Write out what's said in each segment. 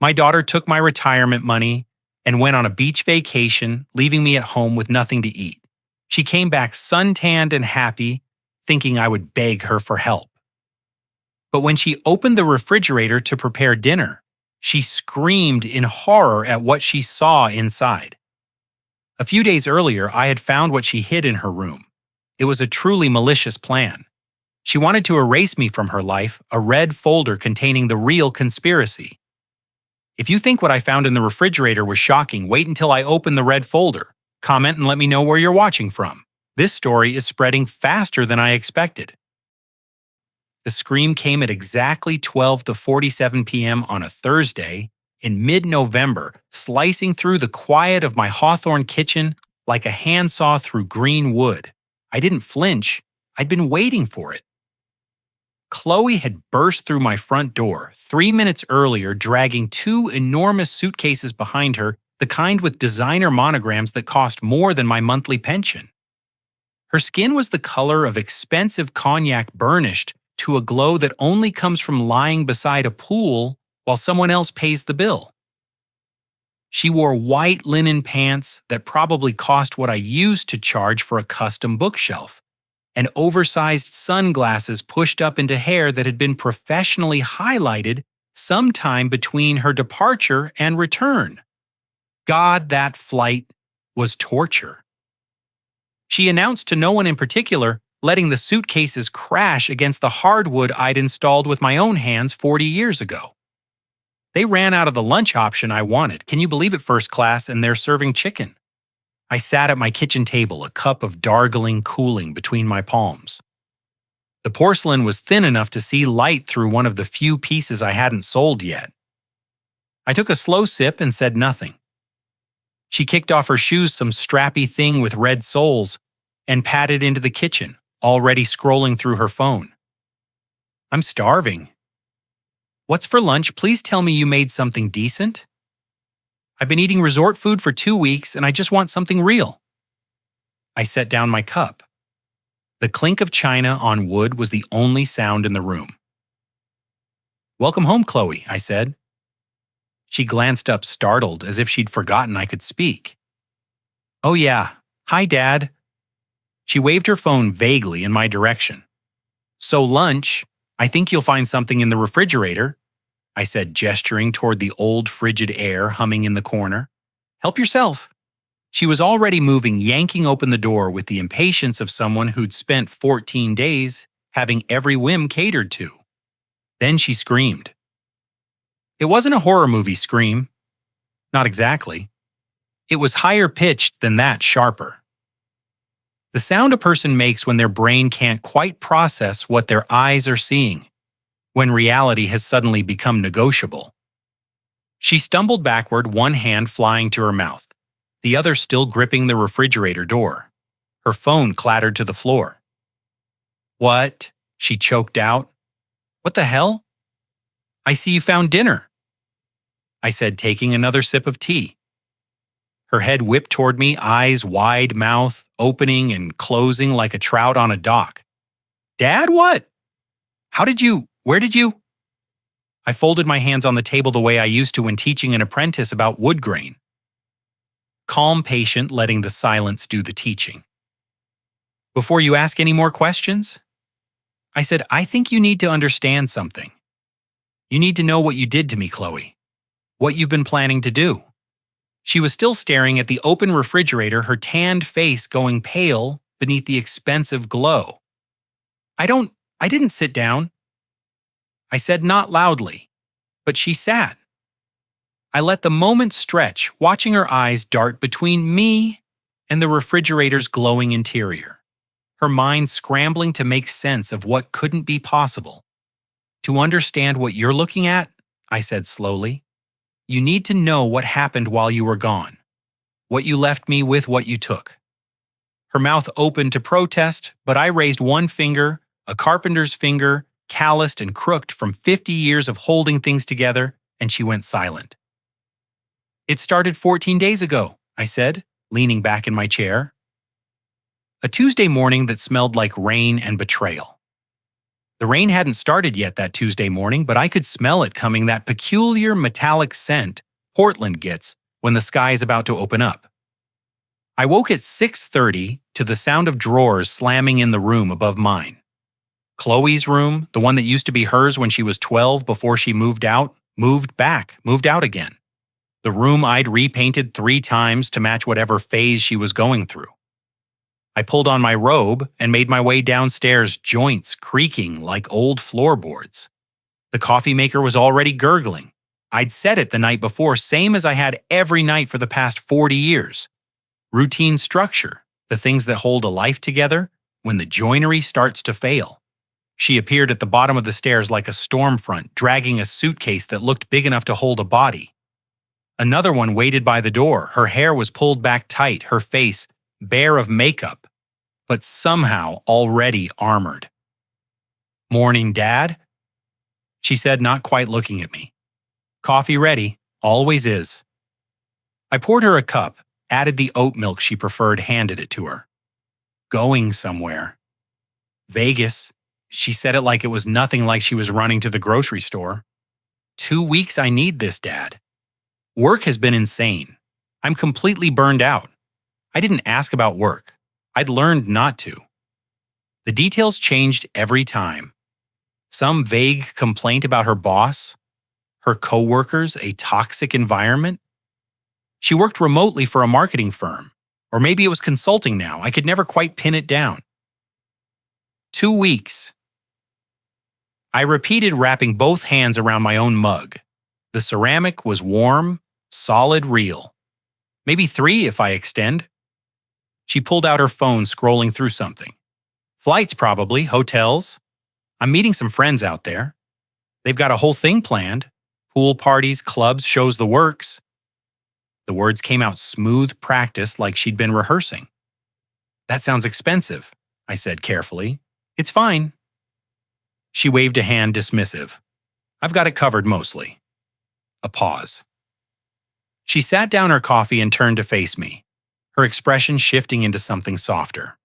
My daughter took my retirement money and went on a beach vacation, leaving me at home with nothing to eat. She came back suntanned and happy, thinking I would beg her for help. But when she opened the refrigerator to prepare dinner, she screamed in horror at what she saw inside. A few days earlier, I had found what she hid in her room. It was a truly malicious plan. She wanted to erase me from her life, a red folder containing the real conspiracy. If you think what I found in the refrigerator was shocking, wait until I open the red folder. Comment and let me know where you're watching from. This story is spreading faster than I expected. The scream came at exactly 12 to 47 p.m. on a Thursday in mid-November, slicing through the quiet of my Hawthorne kitchen like a handsaw through green wood. I didn't flinch. I'd been waiting for it. Chloe had burst through my front door 3 minutes earlier, dragging 2 enormous suitcases behind her, the kind with designer monograms that cost more than my monthly pension. Her skin was the color of expensive cognac burnished to a glow that only comes from lying beside a pool while someone else pays the bill. She wore white linen pants that probably cost what I used to charge for a custom bookshelf, and oversized sunglasses pushed up into hair that had been professionally highlighted sometime between her departure and return. God, that flight was torture. She announced to no one in particular, letting the suitcases crash against the hardwood I'd installed with my own hands 40 years ago. They ran out of the lunch option I wanted. Can you believe it, first class, and they're serving chicken? I sat at my kitchen table, a cup of dargling cooling between my palms. The porcelain was thin enough to see light through one of the few pieces I hadn't sold yet. I took a slow sip and said nothing. She kicked off her shoes, some strappy thing with red soles, and padded into the kitchen, already scrolling through her phone. I'm starving. What's for lunch? Please tell me you made something decent. I've been eating resort food for 2 weeks and I just want something real. I set down my cup. The clink of china on wood was the only sound in the room. Welcome home, Chloe, I said. She glanced up startled, as if she'd forgotten I could speak. Oh yeah, hi Dad. She waved her phone vaguely in my direction. So lunch, I think you'll find something in the refrigerator, I said, gesturing toward the old frigid air humming in the corner. Help yourself. She was already moving, yanking open the door with the impatience of someone who'd spent 14 days having every whim catered to. Then she screamed. It wasn't a horror movie scream. Not exactly. It was higher pitched than that, sharper. The sound a person makes when their brain can't quite process what their eyes are seeing, when reality has suddenly become negotiable. She stumbled backward, one hand flying to her mouth, the other still gripping the refrigerator door. Her phone clattered to the floor. What? She choked out. What the hell? I see you found dinner, I said, taking another sip of tea. Her head whipped toward me, eyes wide, mouth opening and closing like a trout on a dock. Dad, what? Where did you? I folded my hands on the table the way I used to when teaching an apprentice about wood grain. Calm, patient, letting the silence do the teaching. Before you ask any more questions, I said, I think you need to understand something. You need to know what you did to me, Chloe. What you've been planning to do. She was still staring at the open refrigerator, her tanned face going pale beneath the expensive glow. I didn't sit down. I said not loudly, but she sat. I let the moment stretch, watching her eyes dart between me and the refrigerator's glowing interior, her mind scrambling to make sense of what couldn't be possible. To understand what you're looking at, I said slowly, you need to know what happened while you were gone, what you left me with, what you took. Her mouth opened to protest, but I raised one finger, a carpenter's finger, calloused and crooked from 50 years of holding things together, and she went silent. It started 14 days ago, I said, leaning back in my chair. A Tuesday morning that smelled like rain and betrayal. The rain hadn't started yet that Tuesday morning, but I could smell it coming, that peculiar metallic scent Portland gets when the sky is about to open up. I woke at 6:30 to the sound of drawers slamming in the room above mine. Chloe's room, the one that used to be hers when she was 12 before she moved out, moved out again. The room I'd repainted 3 times to match whatever phase she was going through. I pulled on my robe and made my way downstairs, joints creaking like old floorboards. The coffee maker was already gurgling. I'd set it the night before, same as I had every night for the past 40 years. Routine structure, the things that hold a life together when the joinery starts to fail. She appeared at the bottom of the stairs like a storm front, dragging a suitcase that looked big enough to hold a body. Another one waited by the door. Her hair was pulled back tight, her face bare of makeup, but somehow already armored. "Morning, Dad," she said, not quite looking at me. "Coffee ready, always is." I poured her a cup, added the oat milk she preferred, handed it to her. "Going somewhere." "Vegas." She said it like it was nothing like she was running to the grocery store. 2 weeks I need this, Dad. Work has been insane. I'm completely burned out. I didn't ask about work. I'd learned not to. The details changed every time. Some vague complaint about her boss, her coworkers, a toxic environment. She worked remotely for a marketing firm, or maybe it was consulting now. I could never quite pin it down. 2 weeks. I repeated, wrapping both hands around my own mug. The ceramic was warm, solid, real. Maybe 3 if I extend. She pulled out her phone, scrolling through something. Flights probably, hotels. I'm meeting some friends out there. They've got a whole thing planned. Pool parties, clubs, shows, the works. The words came out smooth practice, like she'd been rehearsing. "That sounds expensive," I said carefully. "It's fine." She waved a hand, dismissive. "I've got it covered mostly." A pause. She sat down her coffee and turned to face me, her expression shifting into something softer.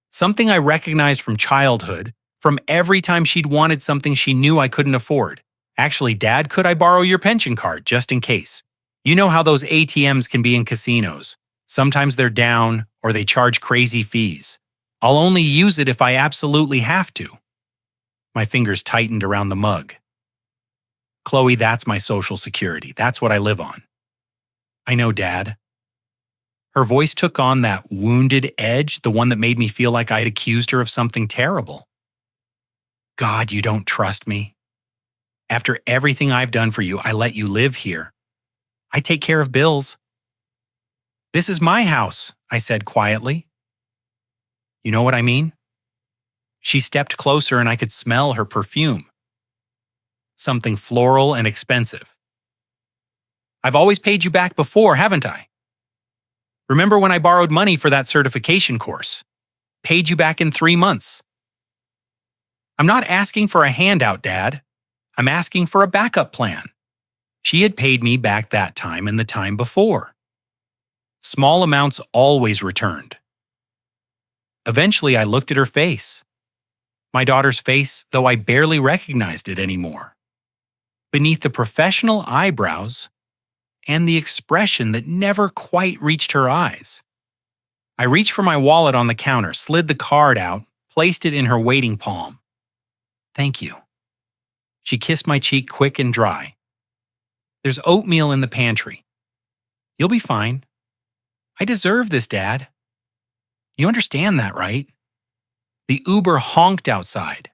Something I recognized from childhood, from every time she'd wanted something she knew I couldn't afford. "Actually, Dad, could I borrow your pension card, just in case? You know how those ATMs can be in casinos. Sometimes they're down, or they charge crazy fees. I'll only use it if I absolutely have to." My fingers tightened around the mug. "Chloe, that's my social security. That's what I live on." "I know, Dad." Her voice took on that wounded edge, the one that made me feel like I'd accused her of something terrible. "God, you don't trust me. After everything I've done for you, I let you live here. I take care of bills." "This is my house," I said quietly. "You know what I mean?" She stepped closer and I could smell her perfume. Something floral and expensive. "I've always paid you back before, haven't I? Remember when I borrowed money for that certification course? Paid you back in 3 months. I'm not asking for a handout, Dad. I'm asking for a backup plan." She had paid me back that time and the time before. Small amounts always returned. Eventually, I looked at her face. My daughter's face, though I barely recognized it anymore. Beneath the professional eyebrows and the expression that never quite reached her eyes. I reached for my wallet on the counter, slid the card out, placed it in her waiting palm. "Thank you." She kissed my cheek quick and dry. "There's oatmeal in the pantry. You'll be fine. I deserve this, Dad. You understand that, right?" The Uber honked outside.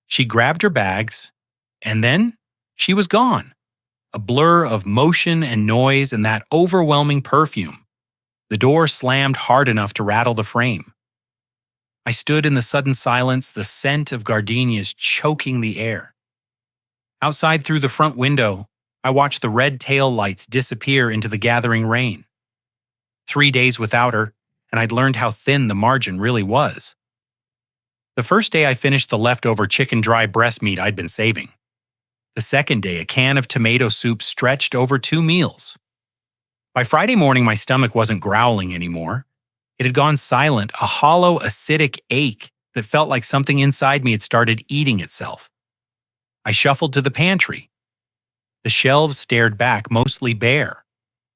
She grabbed her bags, and then she was gone. A blur of motion and noise and that overwhelming perfume. The door slammed hard enough to rattle the frame. I stood in the sudden silence, the scent of gardenias choking the air. Outside through the front window, I watched the red tail lights disappear into the gathering rain. 3 days without her, and I'd learned how thin the margin really was. The first day I finished the leftover chicken dry breast meat I'd been saving. The second day, a can of tomato soup stretched over 2 meals. By Friday morning, my stomach wasn't growling anymore. It had gone silent, a hollow, acidic ache that felt like something inside me had started eating itself. I shuffled to the pantry. The shelves stared back, mostly bare,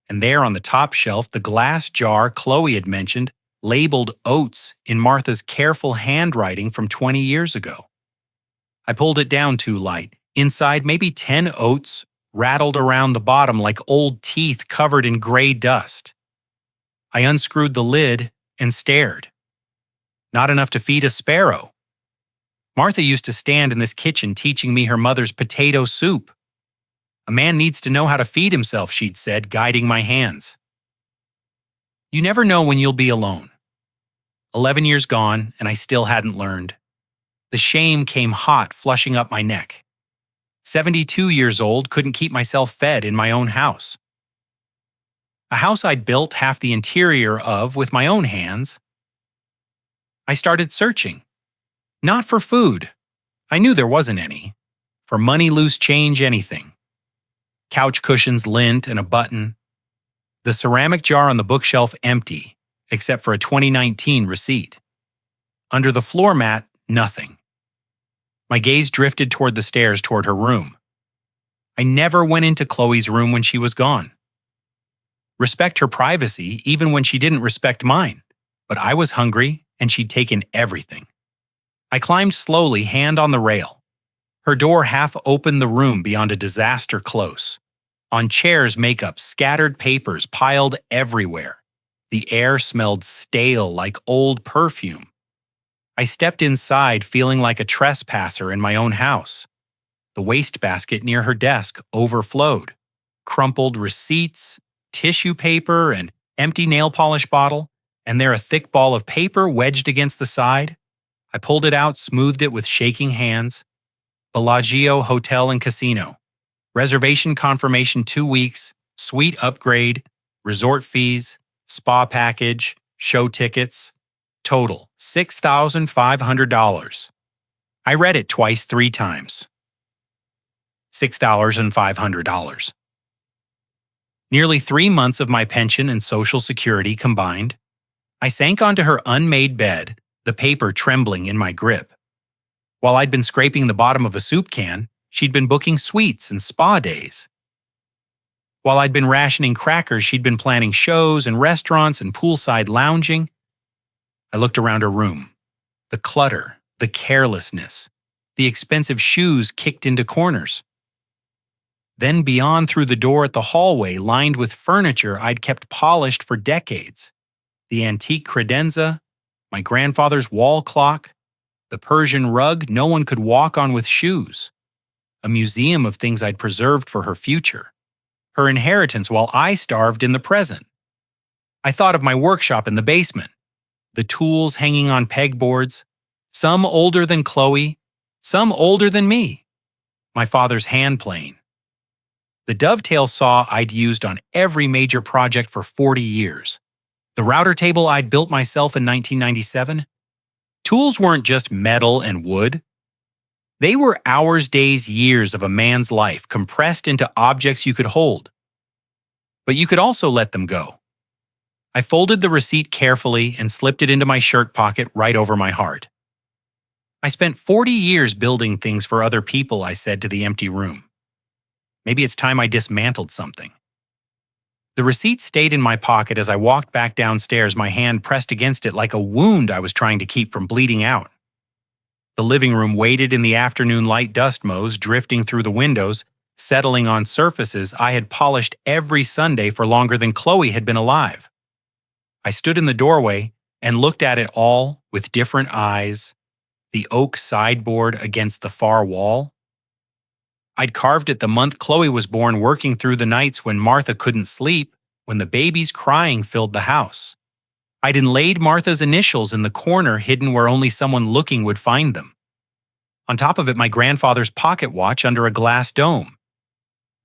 and there on the top shelf, the glass jar Chloe had mentioned, labeled oats in Martha's careful handwriting from 20 years ago. I pulled it down too light. Inside, maybe 10 oats rattled around the bottom like old teeth covered in gray dust. I unscrewed the lid and stared. Not enough to feed a sparrow. Martha used to stand in this kitchen teaching me her mother's potato soup. A man needs to know how to feed himself, she'd said, guiding my hands. You never know when you'll be alone. 11 years gone, and I still hadn't learned. The shame came hot, flushing up my neck. 72 years old, couldn't keep myself fed in my own house. A house I'd built half the interior of with my own hands. I started searching. Not for food. I knew there wasn't any. For money, loose change, anything. Couch cushions, lint, and a button. The ceramic jar on the bookshelf empty, except for a 2019 receipt. Under the floor mat, nothing. My gaze drifted toward the stairs toward her room. I never went into Chloe's room when she was gone. Respect her privacy even when she didn't respect mine, but I was hungry and she'd taken everything. I climbed slowly, hand on the rail. Her door half opened the room beyond a disaster close. On chairs, makeup, scattered papers piled everywhere. The air smelled stale like old perfume. I stepped inside feeling like a trespasser in my own house. The wastebasket near her desk overflowed. Crumpled receipts, tissue paper, an empty nail polish bottle, and there a thick ball of paper wedged against the side. I pulled it out, smoothed it with shaking hands. Bellagio Hotel and Casino. Reservation confirmation 2 weeks, suite upgrade, resort fees, spa package, show tickets. Total $6,500. I read it twice, 3 times. $6,500. Nearly 3 months of my pension and Social Security combined. I sank onto her unmade bed, the paper trembling in my grip. While I'd been scraping the bottom of a soup can, she'd been booking suites and spa days. While I'd been rationing crackers, she'd been planning shows and restaurants and poolside lounging. I looked around her room. The clutter, the carelessness, the expensive shoes kicked into corners. Then beyond through the door at the hallway lined with furniture I'd kept polished for decades. The antique credenza, my grandfather's wall clock, the Persian rug no one could walk on with shoes. A museum of things I'd preserved for her future. Her inheritance while I starved in the present. I thought of my workshop in the basement. The tools hanging on pegboards, some older than Chloe, some older than me. My father's hand plane. The dovetail saw I'd used on every major project for 40 years. The router table I'd built myself in 1997. Tools weren't just metal and wood. They were hours, days, years of a man's life compressed into objects you could hold. But you could also let them go. I folded the receipt carefully and slipped it into my shirt pocket right over my heart. I spent 40 years building things for other people, I said to the empty room. Maybe it's time I dismantled something. The receipt stayed in my pocket as I walked back downstairs, my hand pressed against it like a wound I was trying to keep from bleeding out. The living room waited in the afternoon light dust motes drifting through the windows, settling on surfaces I had polished every Sunday for longer than Chloe had been alive. I stood in the doorway and looked at it all with different eyes, the oak sideboard against the far wall. I'd carved it the month Chloe was born, working through the nights when Martha couldn't sleep, when the baby's crying filled the house. I'd inlaid Martha's initials in the corner hidden where only someone looking would find them. On top of it, my grandfather's pocket watch under a glass dome.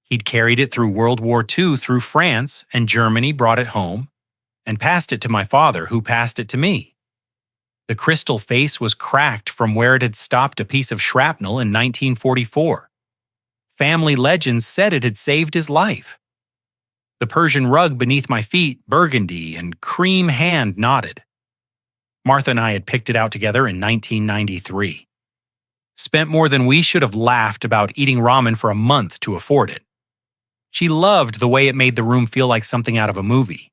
He'd carried it through World War II, through France, and Germany brought it home, and passed it to my father, who passed it to me. The crystal face was cracked from where it had stopped a piece of shrapnel in 1944. Family legends said it had saved his life. The Persian rug beneath my feet, burgundy and cream hand knotted. Martha and I had picked it out together in 1993. Spent more than we should have laughed about eating ramen for a month to afford it. She loved the way it made the room feel like something out of a movie.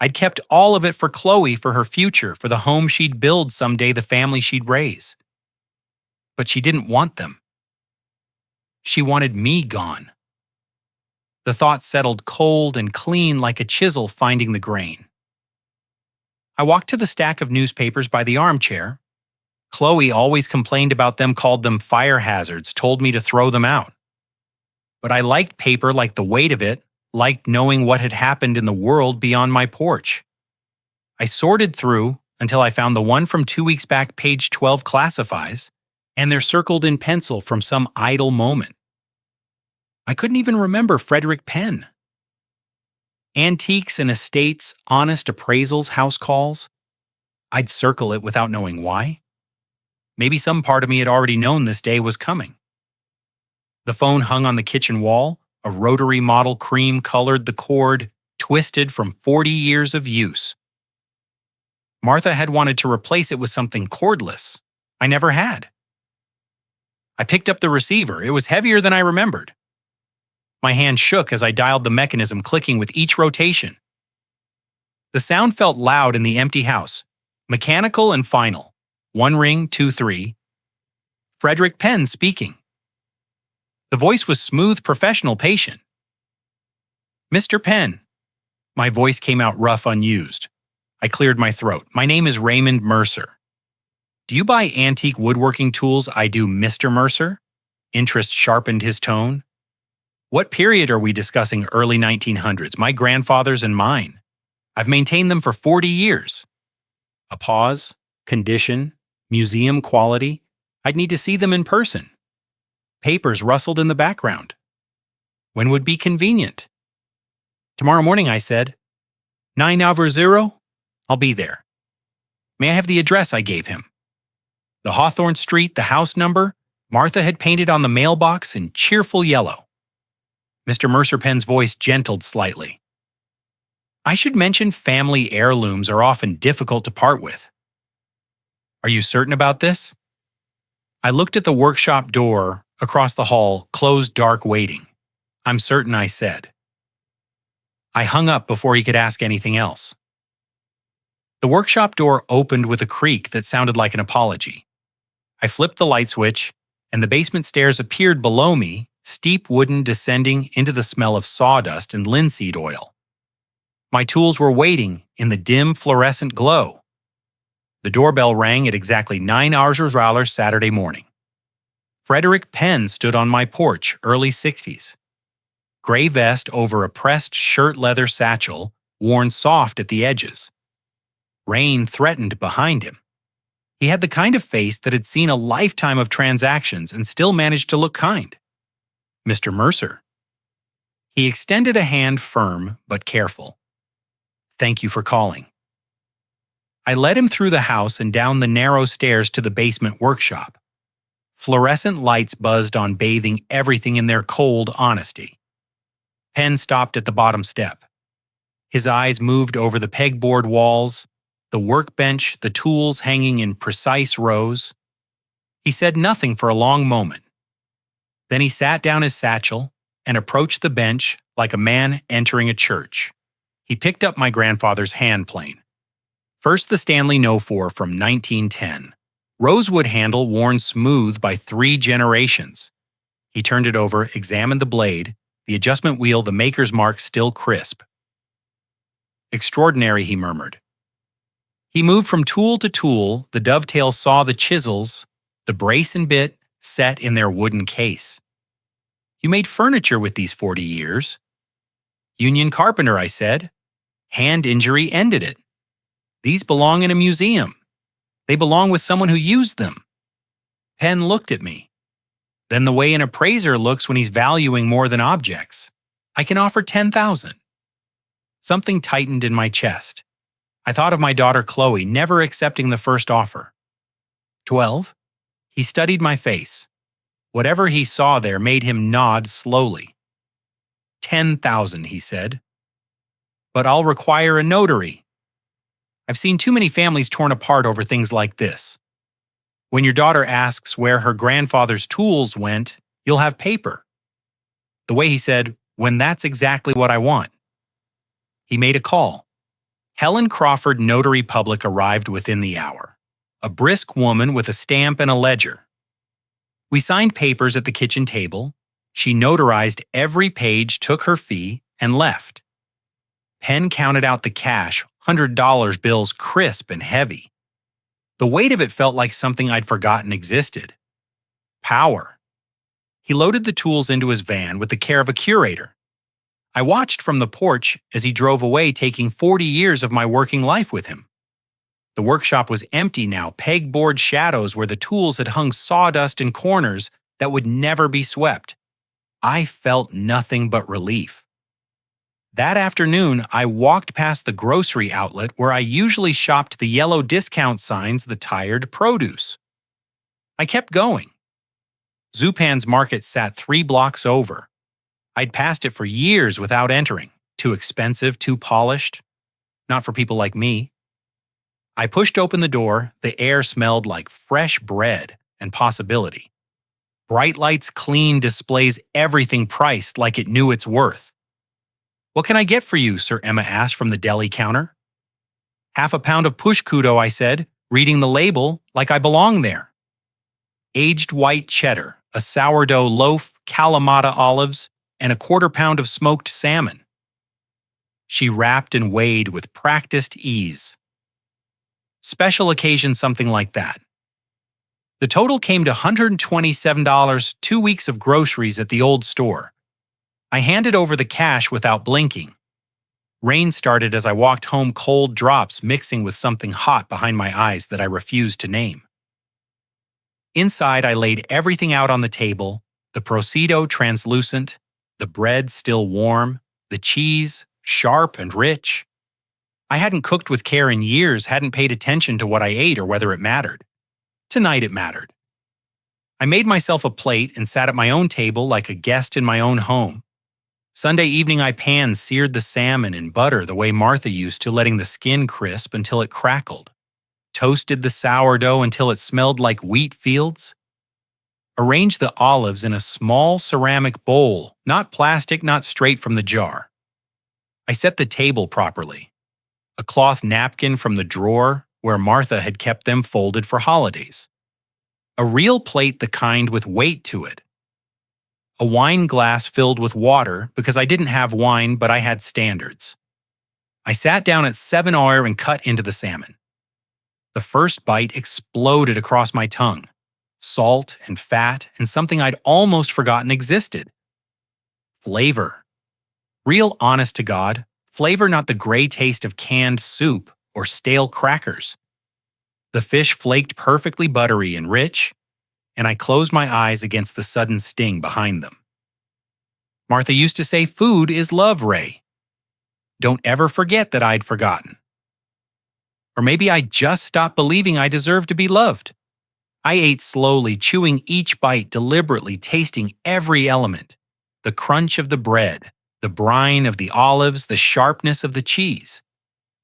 I'd kept all of it for Chloe for her future, for the home she'd build someday, the family she'd raise. But she didn't want them. She wanted me gone. The thought settled cold and clean like a chisel finding the grain. I walked to the stack of newspapers by the armchair. Chloe always complained about them, called them fire hazards, told me to throw them out. But I liked paper, like the weight of it, liked knowing what had happened in the world beyond my porch. I sorted through until I found the one from 2 weeks back, page 12 classifies, and they're circled in pencil from some idle moment. I couldn't even remember Frederick Penn. Antiques and estates, honest appraisals, house calls. I'd circle it without knowing why. Maybe some part of me had already known this day was coming. The phone hung on the kitchen wall, a rotary model, cream-colored, the cord twisted from 40 years of use. Martha had wanted to replace it with something cordless. I never had. I picked up the receiver. It was heavier than I remembered. My hand shook as I dialed the mechanism, clicking with each rotation. The sound felt loud in the empty house, mechanical and final. 1 ring, 2, 3. Frederick Penn speaking. The voice was smooth, professional, patient. Mr. Penn. My voice came out rough, unused. I cleared my throat. My name is Raymond Mercer. Do you buy antique woodworking tools? I do, Mr. Mercer. Interest sharpened his tone. What period are we discussing? Early 1900s, my grandfather's and mine. I've maintained them for 40 years. A pause, condition, museum quality. I'd need to see them in person. Papers rustled in the background. When would be convenient? Tomorrow morning, I said. 900? I'll be there. May I have the address I gave him? The Hawthorne Street, the house number, Martha had painted on the mailbox in cheerful yellow. Mr. Mercer Penn's voice gentled slightly. I should mention family heirlooms are often difficult to part with. Are you certain about this? I looked at the workshop door across the hall, closed, dark, waiting. I'm certain, I said. I hung up before he could ask anything else. The workshop door opened with a creak that sounded like an apology. I flipped the light switch, and the basement stairs appeared below me, steep wooden, descending into the smell of sawdust and linseed oil. My tools were waiting in the dim fluorescent glow. The doorbell rang at exactly 9 Saturday morning. Frederick Penn stood on my porch, early 60s. Gray vest over a pressed shirt leather satchel, worn soft at the edges. Rain threatened behind him. He had the kind of face that had seen a lifetime of transactions and still managed to look kind. Mr. Mercer. He extended a hand, firm but careful. Thank you for calling. I led him through the house and down the narrow stairs to the basement workshop. Fluorescent lights buzzed on, bathing everything in their cold honesty. Penn stopped at the bottom step. His eyes moved over the pegboard walls, the workbench, the tools hanging in precise rows. He said nothing for a long moment. Then he sat down his satchel and approached the bench like a man entering a church. He picked up my grandfather's hand plane. First, the Stanley No. 4 from 1910. Rosewood handle worn smooth by 3 generations. He turned it over, examined the blade, the adjustment wheel, the maker's mark still crisp. Extraordinary, he murmured. He moved from tool to tool, the dovetail saw, the chisels, the brace and bit set in their wooden case. You made furniture with these 40 years. Union carpenter, I said. Hand injury ended it. These belong in a museum. They belong with someone who used them. Penn looked at me. Then the way an appraiser looks when he's valuing more than objects. I can offer 10,000. Something tightened in my chest. I thought of my daughter Chloe never accepting the first offer. 12? He studied my face. Whatever he saw there made him nod slowly. 10,000, he said. But I'll require a notary. I've seen too many families torn apart over things like this. When your daughter asks where her grandfather's tools went, you'll have paper. The way he said, "When that's exactly what I want." He made a call. Helen Crawford Notary Public arrived within the hour. A brisk woman with a stamp and a ledger. We signed papers at the kitchen table. She notarized every page, took her fee, and left. Pen counted out the cash, $100 bills crisp and heavy. The weight of it felt like something I'd forgotten existed. Power. He loaded the tools into his van with the care of a curator. I watched from the porch as he drove away, taking 40 years of my working life with him. The workshop was empty now, pegboard shadows where the tools had hung sawdust in corners that would never be swept. I felt nothing but relief. That afternoon, I walked past the grocery outlet where I usually shopped the yellow discount signs, the tired produce. I kept going. Zupan's Market sat 3 blocks over. I'd passed it for years without entering. Too expensive, too polished. Not for people like me. I pushed open the door. The air smelled like fresh bread and possibility. Bright lights, clean displays, everything priced like it knew its worth. "What can I get for you?" Sir Emma asked from the deli counter. "Half a pound of push kudo," I said, reading the label like I belonged there. Aged white cheddar, a sourdough loaf, Kalamata olives, and a 1/4 pound of smoked salmon. She wrapped and weighed with practiced ease. Special occasion, something like that. The total came to $127, 2 weeks of groceries at the old store. I handed over the cash without blinking. Rain started as I walked home, cold drops mixing with something hot behind my eyes that I refused to name. Inside, I laid everything out on the table, the prosciutto translucent, the bread still warm, the cheese sharp and rich. I hadn't cooked with care in years, hadn't paid attention to what I ate or whether it mattered. Tonight it mattered. I made myself a plate and sat at my own table like a guest in my own home. Sunday evening I pan-seared the salmon in butter the way Martha used to, letting the skin crisp until it crackled. Toasted the sourdough until it smelled like wheat fields. Arranged the olives in a small ceramic bowl, not plastic, not straight from the jar. I set the table properly. A cloth napkin from the drawer where Martha had kept them folded for holidays. A real plate, the kind with weight to it. A wine glass filled with water because I didn't have wine, but I had standards. I sat down at 7 hour and cut into the salmon. The first bite exploded across my tongue. Salt and fat and something I'd almost forgotten existed. Flavor. Real honest to God, flavor, not the gray taste of canned soup or stale crackers. The fish flaked perfectly buttery and rich, and I closed my eyes against the sudden sting behind them. Martha used to say, "Food is love, Ray." Don't ever forget that I'd forgotten. Or maybe I just stopped believing I deserved to be loved. I ate slowly, chewing each bite deliberately, tasting every element. The crunch of the bread, the brine of the olives, the sharpness of the cheese.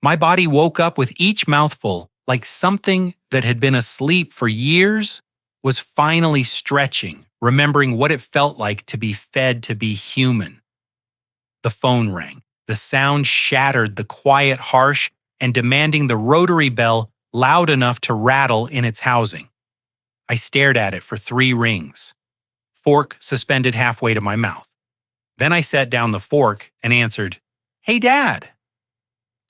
My body woke up with each mouthful like something that had been asleep for years was finally stretching, remembering what it felt like to be fed, to be human. The phone rang. The sound shattered the quiet, harsh, and demanding the rotary bell loud enough to rattle in its housing. I stared at it for 3 rings. Fork suspended halfway to my mouth. Then I set down the fork and answered, "Hey, Dad."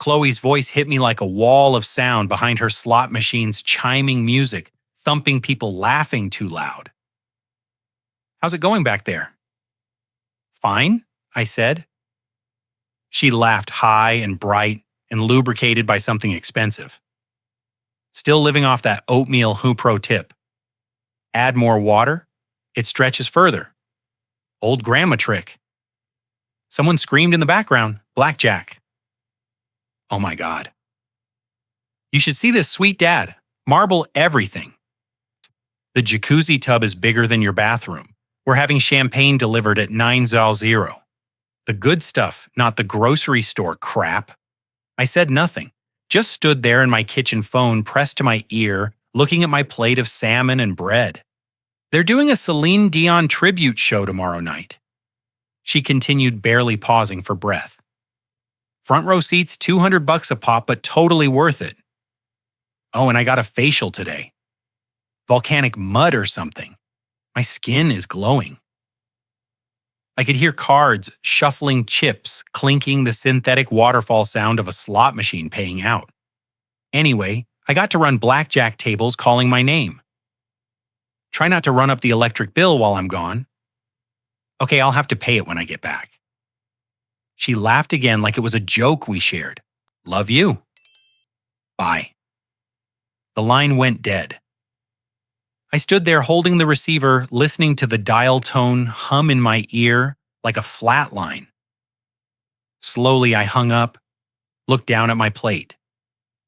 Chloe's voice hit me like a wall of sound behind her slot machine's chiming music, thumping, people laughing too loud. "How's it going back there?" "Fine," I said. She laughed high and bright and lubricated by something expensive. "Still living off that oatmeal Hupro tip. Add more water, it stretches further. Old grandma trick." Someone screamed in the background, "Blackjack." Oh my God. "You should see this sweet dad. Marble everything. The jacuzzi tub is bigger than your bathroom. We're having champagne delivered at 900. The good stuff, not the grocery store crap." I said nothing. just stood there in my kitchen phone pressed to my ear, looking at my plate of salmon and bread. They're doing a Celine Dion tribute show tomorrow night. She continued, barely pausing for breath. Front row seats, $200 a pop, but totally worth it. Oh, and I got a facial today. Volcanic mud or something. My skin is glowing. I could hear cards shuffling chips, clinking, the synthetic waterfall sound of a slot machine paying out. Anyway, I got to run blackjack tables calling my name. Try not to run up the electric bill while I'm gone. Okay, I'll have to pay it when I get back. She laughed again like it was a joke we shared. Love you. Bye. The line went dead. I stood there holding the receiver, listening to the dial tone hum in my ear like a flat line. Slowly, I hung up, looked down at my plate.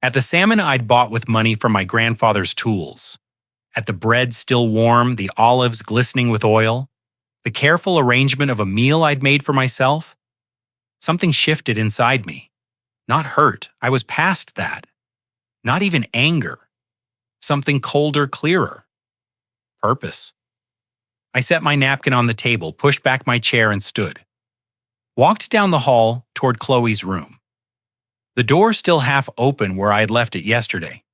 At the salmon I'd bought with money from my grandfather's tools. At the bread still warm, the olives glistening with oil. The careful arrangement of a meal I'd made for myself. Something shifted inside me. Not hurt, I was past that. Not even anger. Something colder, clearer. Purpose. I set my napkin on the table, pushed back my chair, and stood. Walked down the hall toward Chloe's room. The door still half open where I had left it yesterday.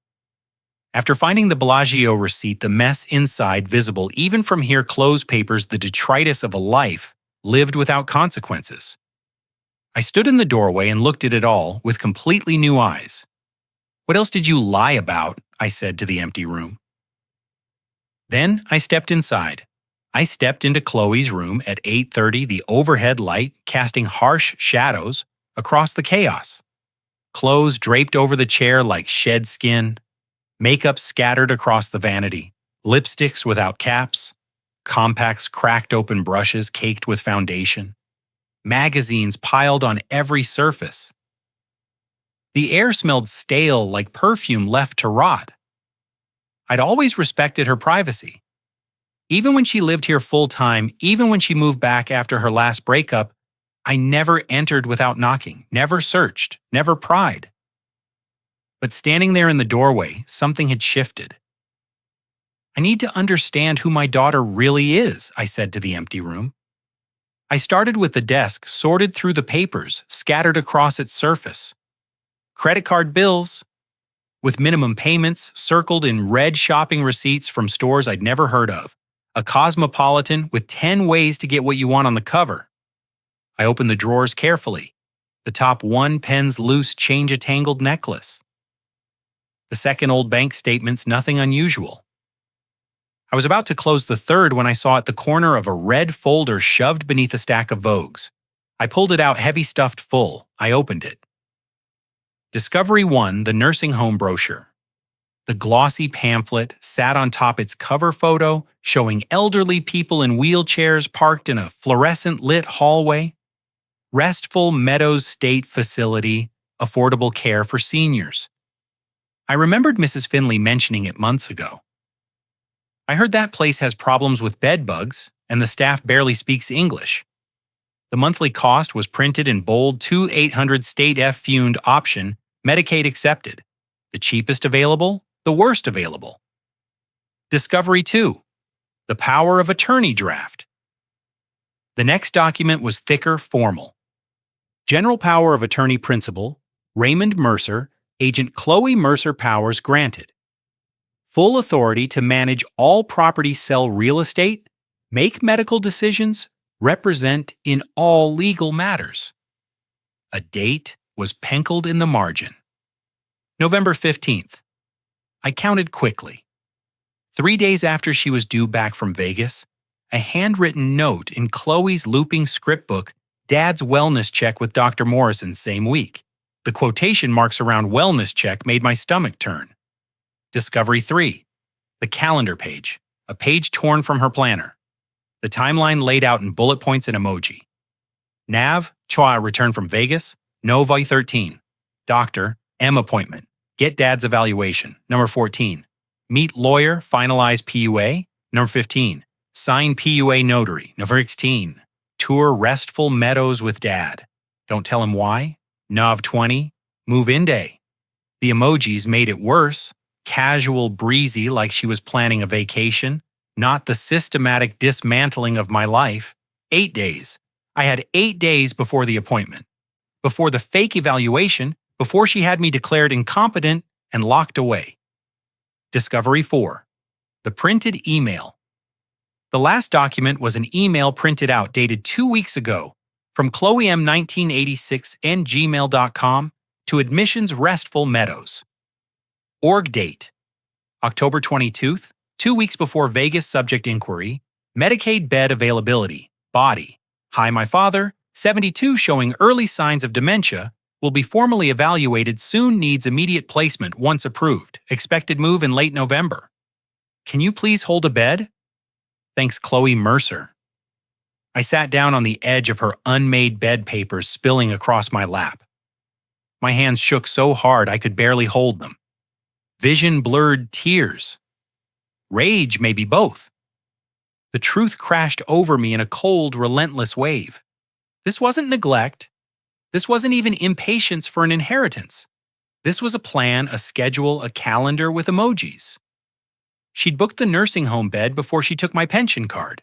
After finding the Bellagio receipt, the mess inside visible even from here clothes papers, the detritus of a life lived without consequences. I stood in the doorway and looked at it all with completely new eyes. What else did you lie about? I said to the empty room. Then I stepped inside. I stepped into Chloe's room at 8:30, the overhead light casting harsh shadows across the chaos. Clothes draped over the chair like shed skin, makeup scattered across the vanity, lipsticks without caps, compacts cracked open brushes caked with foundation, magazines piled on every surface. The air smelled stale like perfume left to rot. I'd always respected her privacy. Even when she lived here full-time, even when she moved back after her last breakup, I never entered without knocking, never searched, never pried. But standing there in the doorway, something had shifted. I need to understand who my daughter really is, I said to the empty room. I started with the desk, sorted through the papers scattered across its surface. Credit card bills, with minimum payments circled in red shopping receipts from stores I'd never heard of. A Cosmopolitan with 10 ways to get what you want on the cover. I opened the drawers carefully. The top one, Penn's loose change-a-tangled necklace. The second, old bank statements, nothing unusual. I was about to close the third when I saw at the corner of a red folder shoved beneath a stack of Vogues. I pulled it out, heavy stuffed full. I opened it. Discovery 1, the nursing home brochure. The glossy pamphlet sat on top its cover photo, showing elderly people in wheelchairs parked in a fluorescent-lit hallway. Restful Meadows State Facility, affordable care for seniors. I remembered Mrs. Finley mentioning it months ago. I heard that place has problems with bed bugs, and the staff barely speaks English. The monthly cost was printed in bold 2,800 State F funed option, Medicaid accepted. The cheapest available, the worst available. Discovery 2, the power of attorney draft. The next document was thicker, formal. General power of attorney principal, Raymond Mercer, agent Chloe Mercer powers granted. Full authority to manage all property, sell real estate, make medical decisions, represent in all legal matters. A date was penciled in the margin. November 15th. I counted quickly. 3 days after she was due back from Vegas, a handwritten note in Chloe's looping script book, Dad's wellness check with Dr. Morrison same week. The quotation marks around wellness check made my stomach turn. Discovery 3, the calendar page, a page torn from her planner. The timeline laid out in bullet points and emoji. Nav, Chua returned from Vegas, Novi 13. Doctor, M appointment. Get Dad's evaluation. Number 14. Meet lawyer, finalize PUA. Number 15. Sign PUA notary. Number 16. Tour Restful Meadows with Dad. Don't tell him why. Nov 20. Move in day. The emojis made it worse, casual, breezy, like she was planning a vacation, not the systematic dismantling of my life. 8 days. I had 8 days before the appointment, before the fake evaluation, before she had me declared incompetent and locked away. Discovery 4. The printed email. The last document was an email printed out dated 2 weeks ago from Chloe M 1986 and gmail.com to Admissions Restful Meadows. Org date: October 22nd, 2 weeks before Vegas subject inquiry, Medicaid bed availability, body. Hi, my father, 72, showing early signs of dementia, will be formally evaluated soon, needs immediate placement once approved, expected move in late November. Can you please hold a bed? Thanks, Chloe Mercer. I sat down on the edge of her unmade bed papers spilling across my lap. My hands shook so hard I could barely hold them. Vision blurred, tears. Rage, maybe both. The truth crashed over me in a cold, relentless wave. This wasn't neglect. This wasn't even impatience for an inheritance. This was a plan, a schedule, a calendar with emojis. She'd booked the nursing home bed before she took my pension card.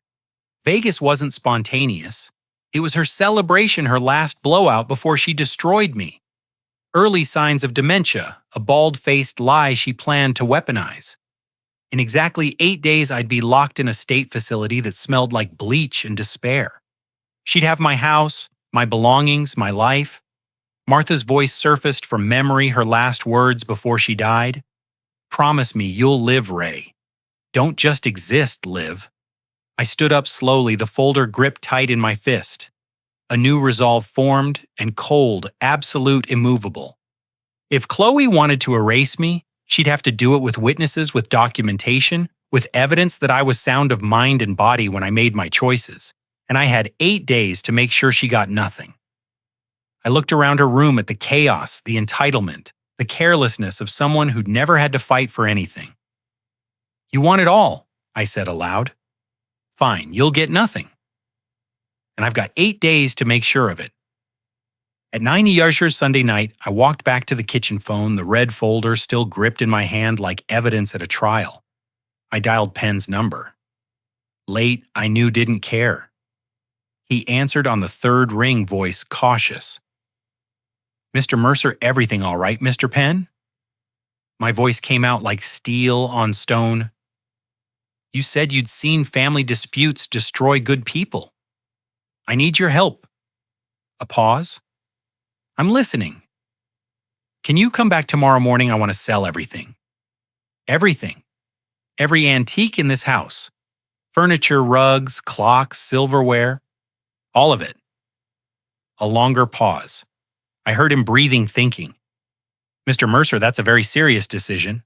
Vegas wasn't spontaneous. It was her celebration, her last blowout before she destroyed me. Early signs of dementia, a bald-faced lie she planned to weaponize. In exactly 8 days, I'd be locked in a state facility that smelled like bleach and despair. She'd have my house, my belongings, my life. Martha's voice surfaced from memory, her last words before she died. Promise me you'll live, Ray. Don't just exist, live. I stood up slowly, the folder gripped tight in my fist. A new resolve formed, and cold, absolute, immovable. If Chloe wanted to erase me, she'd have to do it with witnesses, with documentation, with evidence that I was sound of mind and body when I made my choices. And I had 8 days to make sure she got nothing. I looked around her room at the chaos, the entitlement, the carelessness of someone who'd never had to fight for anything. You want it all, I said aloud. Fine, you'll get nothing. And I've got 8 days to make sure of it. At 9 Yashar Sunday night, I walked back to the kitchen phone, the red folder still gripped in my hand like evidence at a trial. I dialed Penn's number. Late, I knew didn't care. He answered on the third ring, voice cautious. Mr. Mercer, everything all right, Mr. Penn? My voice came out like steel on stone. You said you'd seen family disputes destroy good people. I need your help. A pause. I'm listening. Can you come back tomorrow morning? I want to sell everything. Everything. Every antique in this house. Furniture, rugs, clocks, silverware. All of it. A longer pause. I heard him breathing, thinking. Mr. Mercer, that's a very serious decision.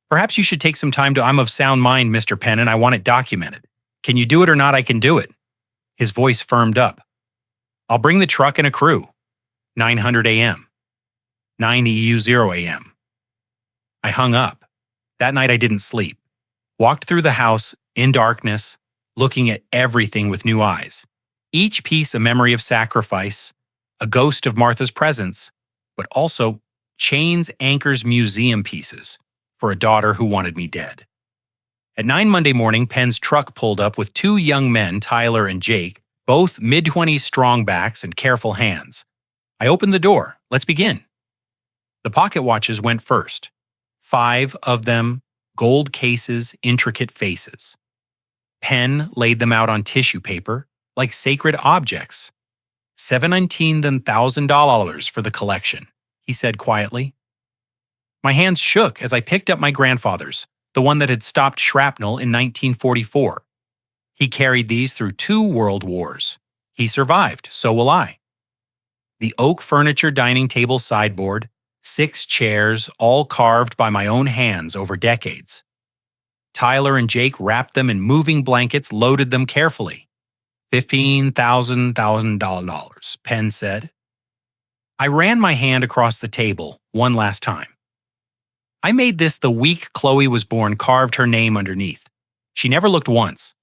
Perhaps you should take some time to. I'm of sound mind, Mr. Penn, and I want it documented. Can you do it or not? I can do it. His voice firmed up. I'll bring the truck and a crew. 900 a.m. 9 EU0 a.m. I hung up. That night I didn't sleep. Walked through the house in darkness, looking at everything with new eyes. Each piece a memory of sacrifice, a ghost of Martha's presence, but also chains, anchors, museum pieces for a daughter who wanted me dead. At 9 Monday morning, Penn's truck pulled up with 2 young men, Tyler and Jake, both mid-20s strong backs and careful hands. I opened the door. Let's begin. The pocket watches went first. 5 of them, gold cases, intricate faces. Penn laid them out on tissue paper like sacred objects. $17,000 for the collection, he said quietly. My hands shook as I picked up my grandfather's, the one that had stopped shrapnel in 1944. He carried these through 2 world wars. He survived, so will I. The oak furniture dining table sideboard, 6 chairs, all carved by my own hands over decades. Tyler and Jake wrapped them in moving blankets, loaded them carefully. $15,000, Penn said. I ran my hand across the table one last time. I made this the week Chloe was born, carved her name underneath. She never looked once.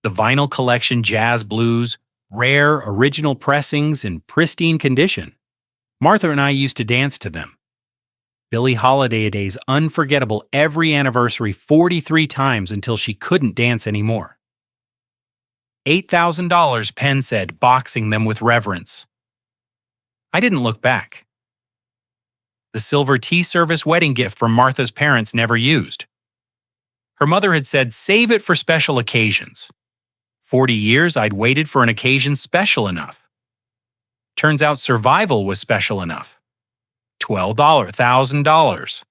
The vinyl collection, jazz blues, rare original pressings in pristine condition. Martha and I used to dance to them. Billie Holiday's unforgettable Every Anniversary 43 times until she couldn't dance anymore. $8,000, Penn said, boxing them with reverence. I didn't look back. The silver tea service wedding gift from Martha's parents never used. Her mother had said, save it for special occasions. 40 years I'd waited for an occasion special enough. Turns out survival was special enough. $1,000.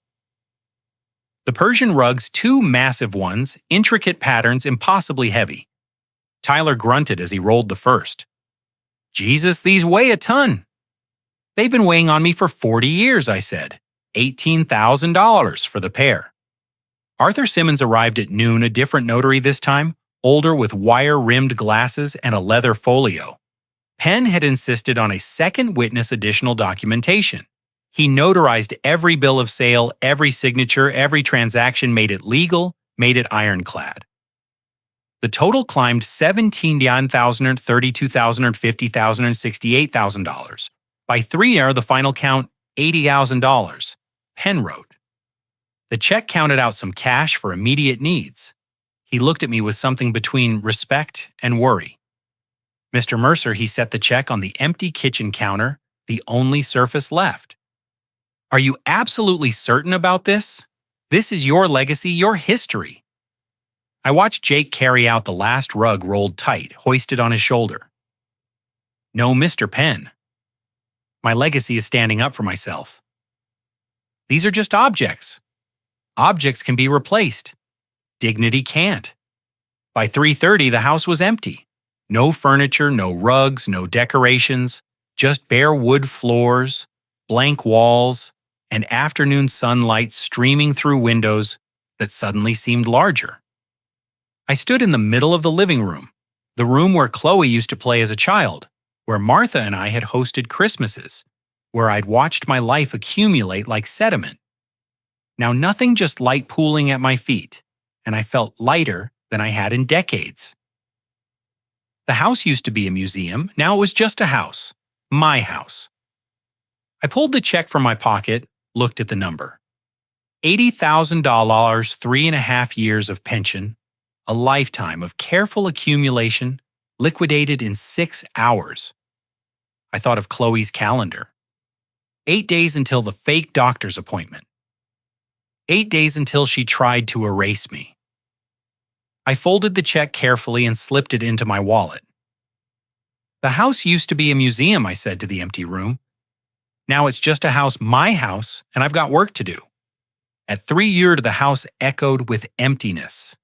The Persian rugs, two massive ones, intricate patterns, impossibly heavy. Tyler grunted as he rolled the first. Jesus, these weigh a ton. They've been weighing on me for 40 years, I said. $18,000 for the pair. Arthur Simmons arrived at noon, a different notary this time, older with wire-rimmed glasses and a leather folio. Penn had insisted on a second witness additional documentation. He notarized every bill of sale, every signature, every transaction, made it legal, made it ironclad. The total climbed $17,000, $32,000, $50,000, and $68,000. By 3R, the final count, $80,000. Penn wrote. The check counted out some cash for immediate needs. He looked at me with something between respect and worry. Mr. Mercer, he set the check on the empty kitchen counter, the only surface left. Are you absolutely certain about this? This is your legacy, your history. I watched Jake carry out the last rug rolled tight, hoisted on his shoulder. No, Mr. Penn. My legacy is standing up for myself. These are just objects. Objects can be replaced. Dignity can't. By 3:30, the house was empty. No furniture, no rugs, no decorations, just bare wood floors, blank walls, and afternoon sunlight streaming through windows that suddenly seemed larger. I stood in the middle of the living room, the room where Chloe used to play as a child, where Martha and I had hosted Christmases, where I'd watched my life accumulate like sediment. Now nothing, just light pooling at my feet, and I felt lighter than I had in decades. The house used to be a museum, now it was just a house. My house. I pulled the check from my pocket, looked at the number. $80,000, 3.5 years of pension, a lifetime of careful accumulation, liquidated in 6 hours. I thought of Chloe's calendar. 8 days until the fake doctor's appointment. 8 days until she tried to erase me. I folded the check carefully and slipped it into my wallet. The house used to be a museum, I said to the empty room. Now it's just a house, my house, and I've got work to do. At 3 years, the house echoed with emptiness.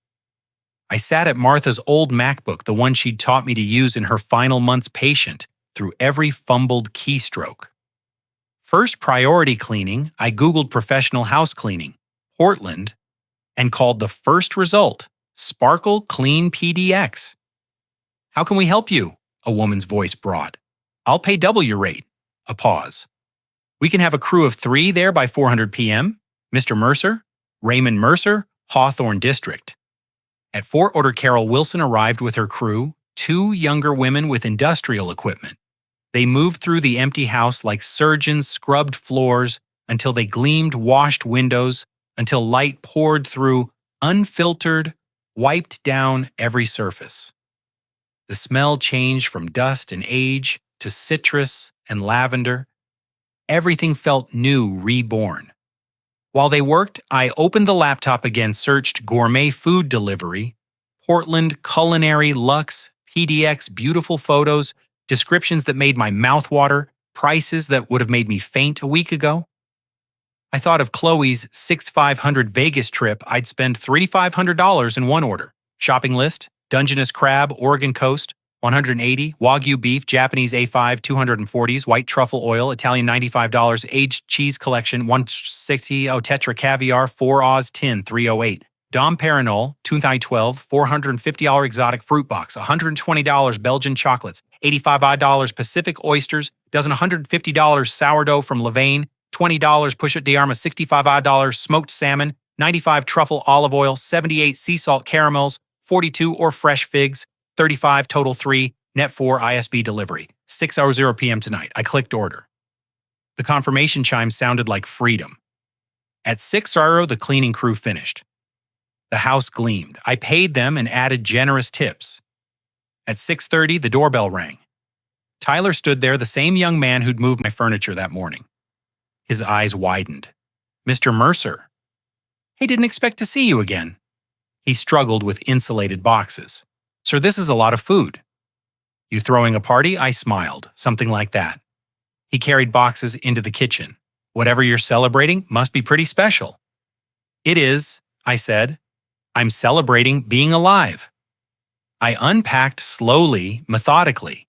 I sat at Martha's old MacBook, the one she'd taught me to use in her final month's patient, through every fumbled keystroke. First priority cleaning, I Googled professional house cleaning, Portland, and called the first result, Sparkle Clean PDX. How can we help you? A woman's voice brought. I'll pay double your rate. A pause. We can have a crew of 3 there by 4:00 p.m. Mr. Mercer, Raymond Mercer, Hawthorne District. At 4:00, Carol Wilson arrived with her crew, 2 younger women with industrial equipment. They moved through the empty house like surgeons scrubbed floors until they gleamed washed windows, until light poured through, unfiltered, wiped down every surface. The smell changed from dust and age to citrus and lavender. Everything felt new, reborn. While they worked, I opened the laptop again, searched gourmet food delivery, Portland culinary luxe, PDX beautiful photos, descriptions that made my mouth water, prices that would have made me faint a week ago. I thought of Chloe's 6,500 Vegas trip. I'd spend $3,500 in one order. Shopping list, Dungeness crab, Oregon coast, 180, Wagyu beef, Japanese A5, 240s, white truffle oil, Italian $95, aged cheese collection, 160, Tetra caviar, 4 Oz tin, 308. Dom Perignon, 2012, $450 exotic fruit box, $120 Belgian chocolates, $85 Pacific oysters, dozen $150 sourdough from Levain, $20 Push It Diarma, $65 smoked salmon, 95 truffle olive oil, 78 sea salt caramels, 42 or fresh figs, 35 total 3, net 4 ISB delivery, 6:00 p.m. tonight. I clicked order. The confirmation chime sounded like freedom. At 6:00, the cleaning crew finished. The house gleamed. I paid them and added generous tips. At 6:30, the doorbell rang. Tyler stood there, the same young man who'd moved my furniture that morning. His eyes widened. "Mr. Mercer." "Hey, didn't expect to see you again." He struggled with insulated boxes. "Sir, this is a lot of food." "You throwing a party?" I smiled, something like that. He carried boxes into the kitchen. "Whatever you're celebrating must be pretty special." "It is," I said. "I'm celebrating being alive." I unpacked slowly, methodically.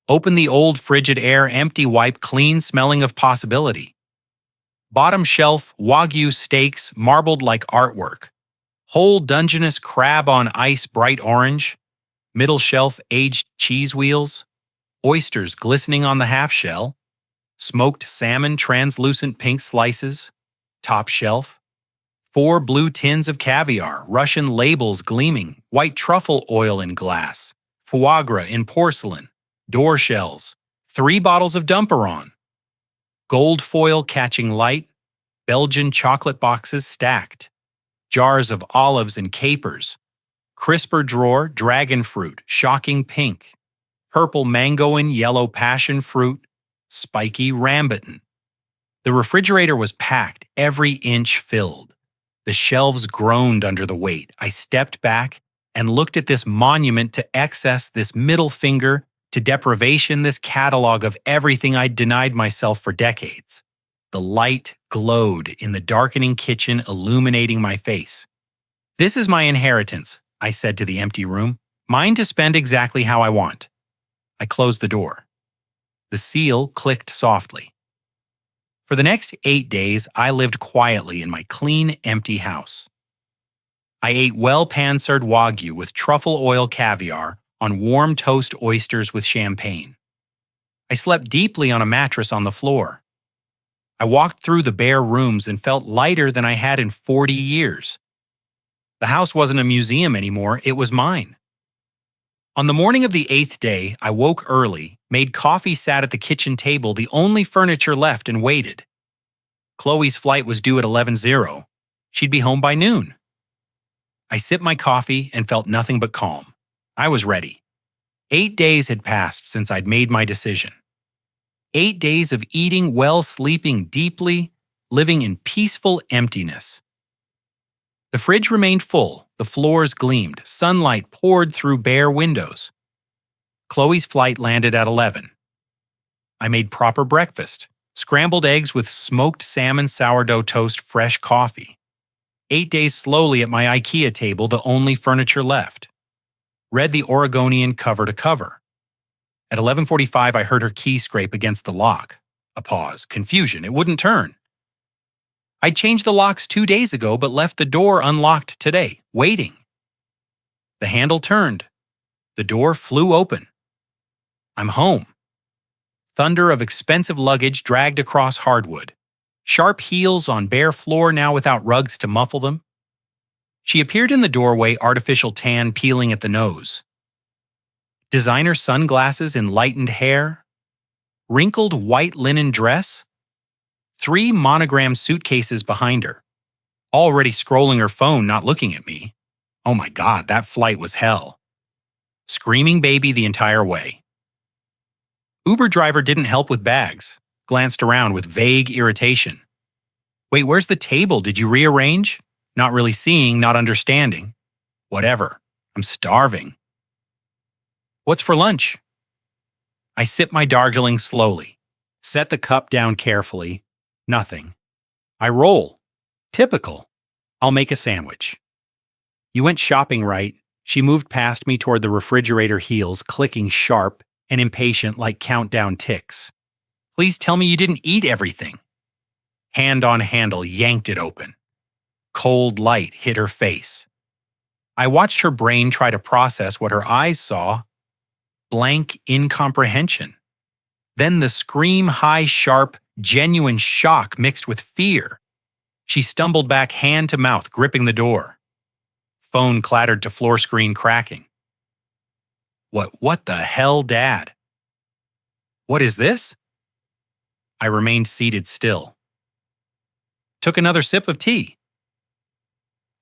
Opened the old frigid air empty wipe clean smelling of possibility. Bottom shelf Wagyu steaks marbled like artwork. Whole Dungeness crab on ice bright orange. Middle shelf aged cheese wheels. Oysters glistening on the half shell. Smoked salmon translucent pink slices. Top shelf. 4 blue tins of caviar, Russian labels gleaming, white truffle oil in glass, foie gras in porcelain, door shells, 3 bottles of Dumperon, gold foil catching light, Belgian chocolate boxes stacked, jars of olives and capers, crisper drawer dragon fruit, shocking pink, purple mango and yellow passion fruit, spiky rambutan. The refrigerator was packed, every inch filled. The shelves groaned under the weight. I stepped back and looked at this monument to excess, this middle finger to deprivation, this catalog of everything I'd denied myself for decades. The light glowed in the darkening kitchen, illuminating my face. "This is my inheritance," I said to the empty room. "Mine to spend exactly how I want." I closed the door. The seal clicked softly. For the next 8 days, I lived quietly in my clean, empty house. I ate well-pan-seared Wagyu with truffle oil caviar on warm toast oysters with champagne. I slept deeply on a mattress on the floor. I walked through the bare rooms and felt lighter than I had in 40 years. The house wasn't a museum anymore, it was mine. On the morning of the 8th day, I woke early, made coffee, sat at the kitchen table, the only furniture left, and waited. Chloe's flight was due at 11:00. She'd be home by noon. I sipped my coffee and felt nothing but calm. I was ready. 8 days had passed since I'd made my decision. 8 days of eating well, sleeping deeply, living in peaceful emptiness. The fridge remained full, the floors gleamed, sunlight poured through bare windows. Chloe's flight landed at 11. I made proper breakfast, scrambled eggs with smoked salmon sourdough toast, fresh coffee. 8 days slowly at my IKEA table, the only furniture left. Read the Oregonian cover to cover. At 11:45, I heard her key scrape against the lock. A pause, confusion, it wouldn't turn. I'd changed the locks 2 days ago, but left the door unlocked today, waiting. The handle turned. The door flew open. I'm home. Thunder of expensive luggage dragged across hardwood. Sharp heels on bare floor now without rugs to muffle them. She appeared in the doorway, artificial tan peeling at the nose. Designer sunglasses in lightened hair. Wrinkled white linen dress. 3 monogrammed suitcases behind her. Already scrolling her phone, not looking at me. Oh my God, that flight was hell. Screaming baby the entire way. Uber driver didn't help with bags. Glanced around with vague irritation. Wait, where's the table? Did you rearrange? Not really seeing, not understanding. Whatever. I'm starving. What's for lunch? I sip my Darjeeling slowly. Set the cup down carefully. Nothing. I roll. Typical. I'll make a sandwich. You went shopping, right? She moved past me toward the refrigerator heels, clicking sharp and impatient like countdown ticks. Please tell me you didn't eat everything. Hand on handle yanked it open. Cold light hit her face. I watched her brain try to process what her eyes saw. Blank incomprehension. Then the scream, high, sharp, genuine shock mixed with fear. She stumbled back hand to mouth, gripping the door. Phone clattered to floor screen cracking. What the hell, Dad? What is this? I remained seated still. Took another sip of tea.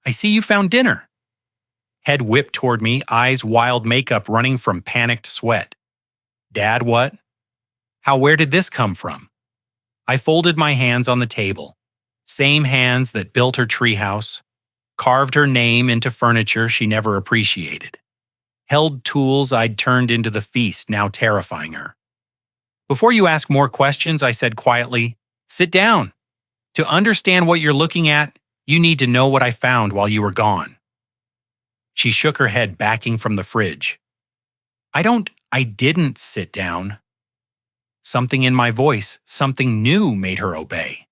I see you found dinner. Head whipped toward me, eyes wild makeup running from panicked sweat. Dad, what? How, where did this come from? I folded my hands on the table. Same hands that built her treehouse, carved her name into furniture she never appreciated, held tools I'd turned into the feast now terrifying her. Before you ask more questions, I said quietly, sit down. To understand what you're looking at, you need to know what I found while you were gone. She shook her head, backing from the fridge. I didn't sit down. Something in my voice, something new, made her obey.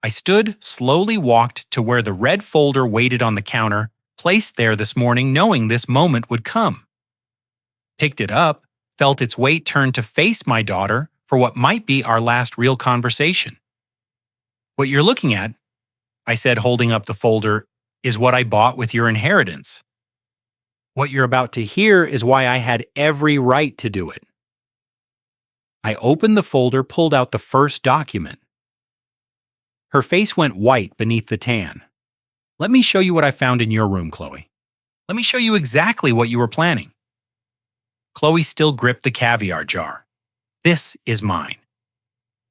I stood, slowly walked to where the red folder waited on the counter, placed there this morning knowing this moment would come. Picked it up, felt its weight turn to face my daughter for what might be our last real conversation. What you're looking at, I said, holding up the folder, is what I bought with your inheritance. What you're about to hear is why I had every right to do it. I opened the folder, pulled out the first document. Her face went white beneath the tan. Let me show you what I found in your room, Chloe. Let me show you exactly what you were planning. Chloe still gripped the caviar jar. This is mine.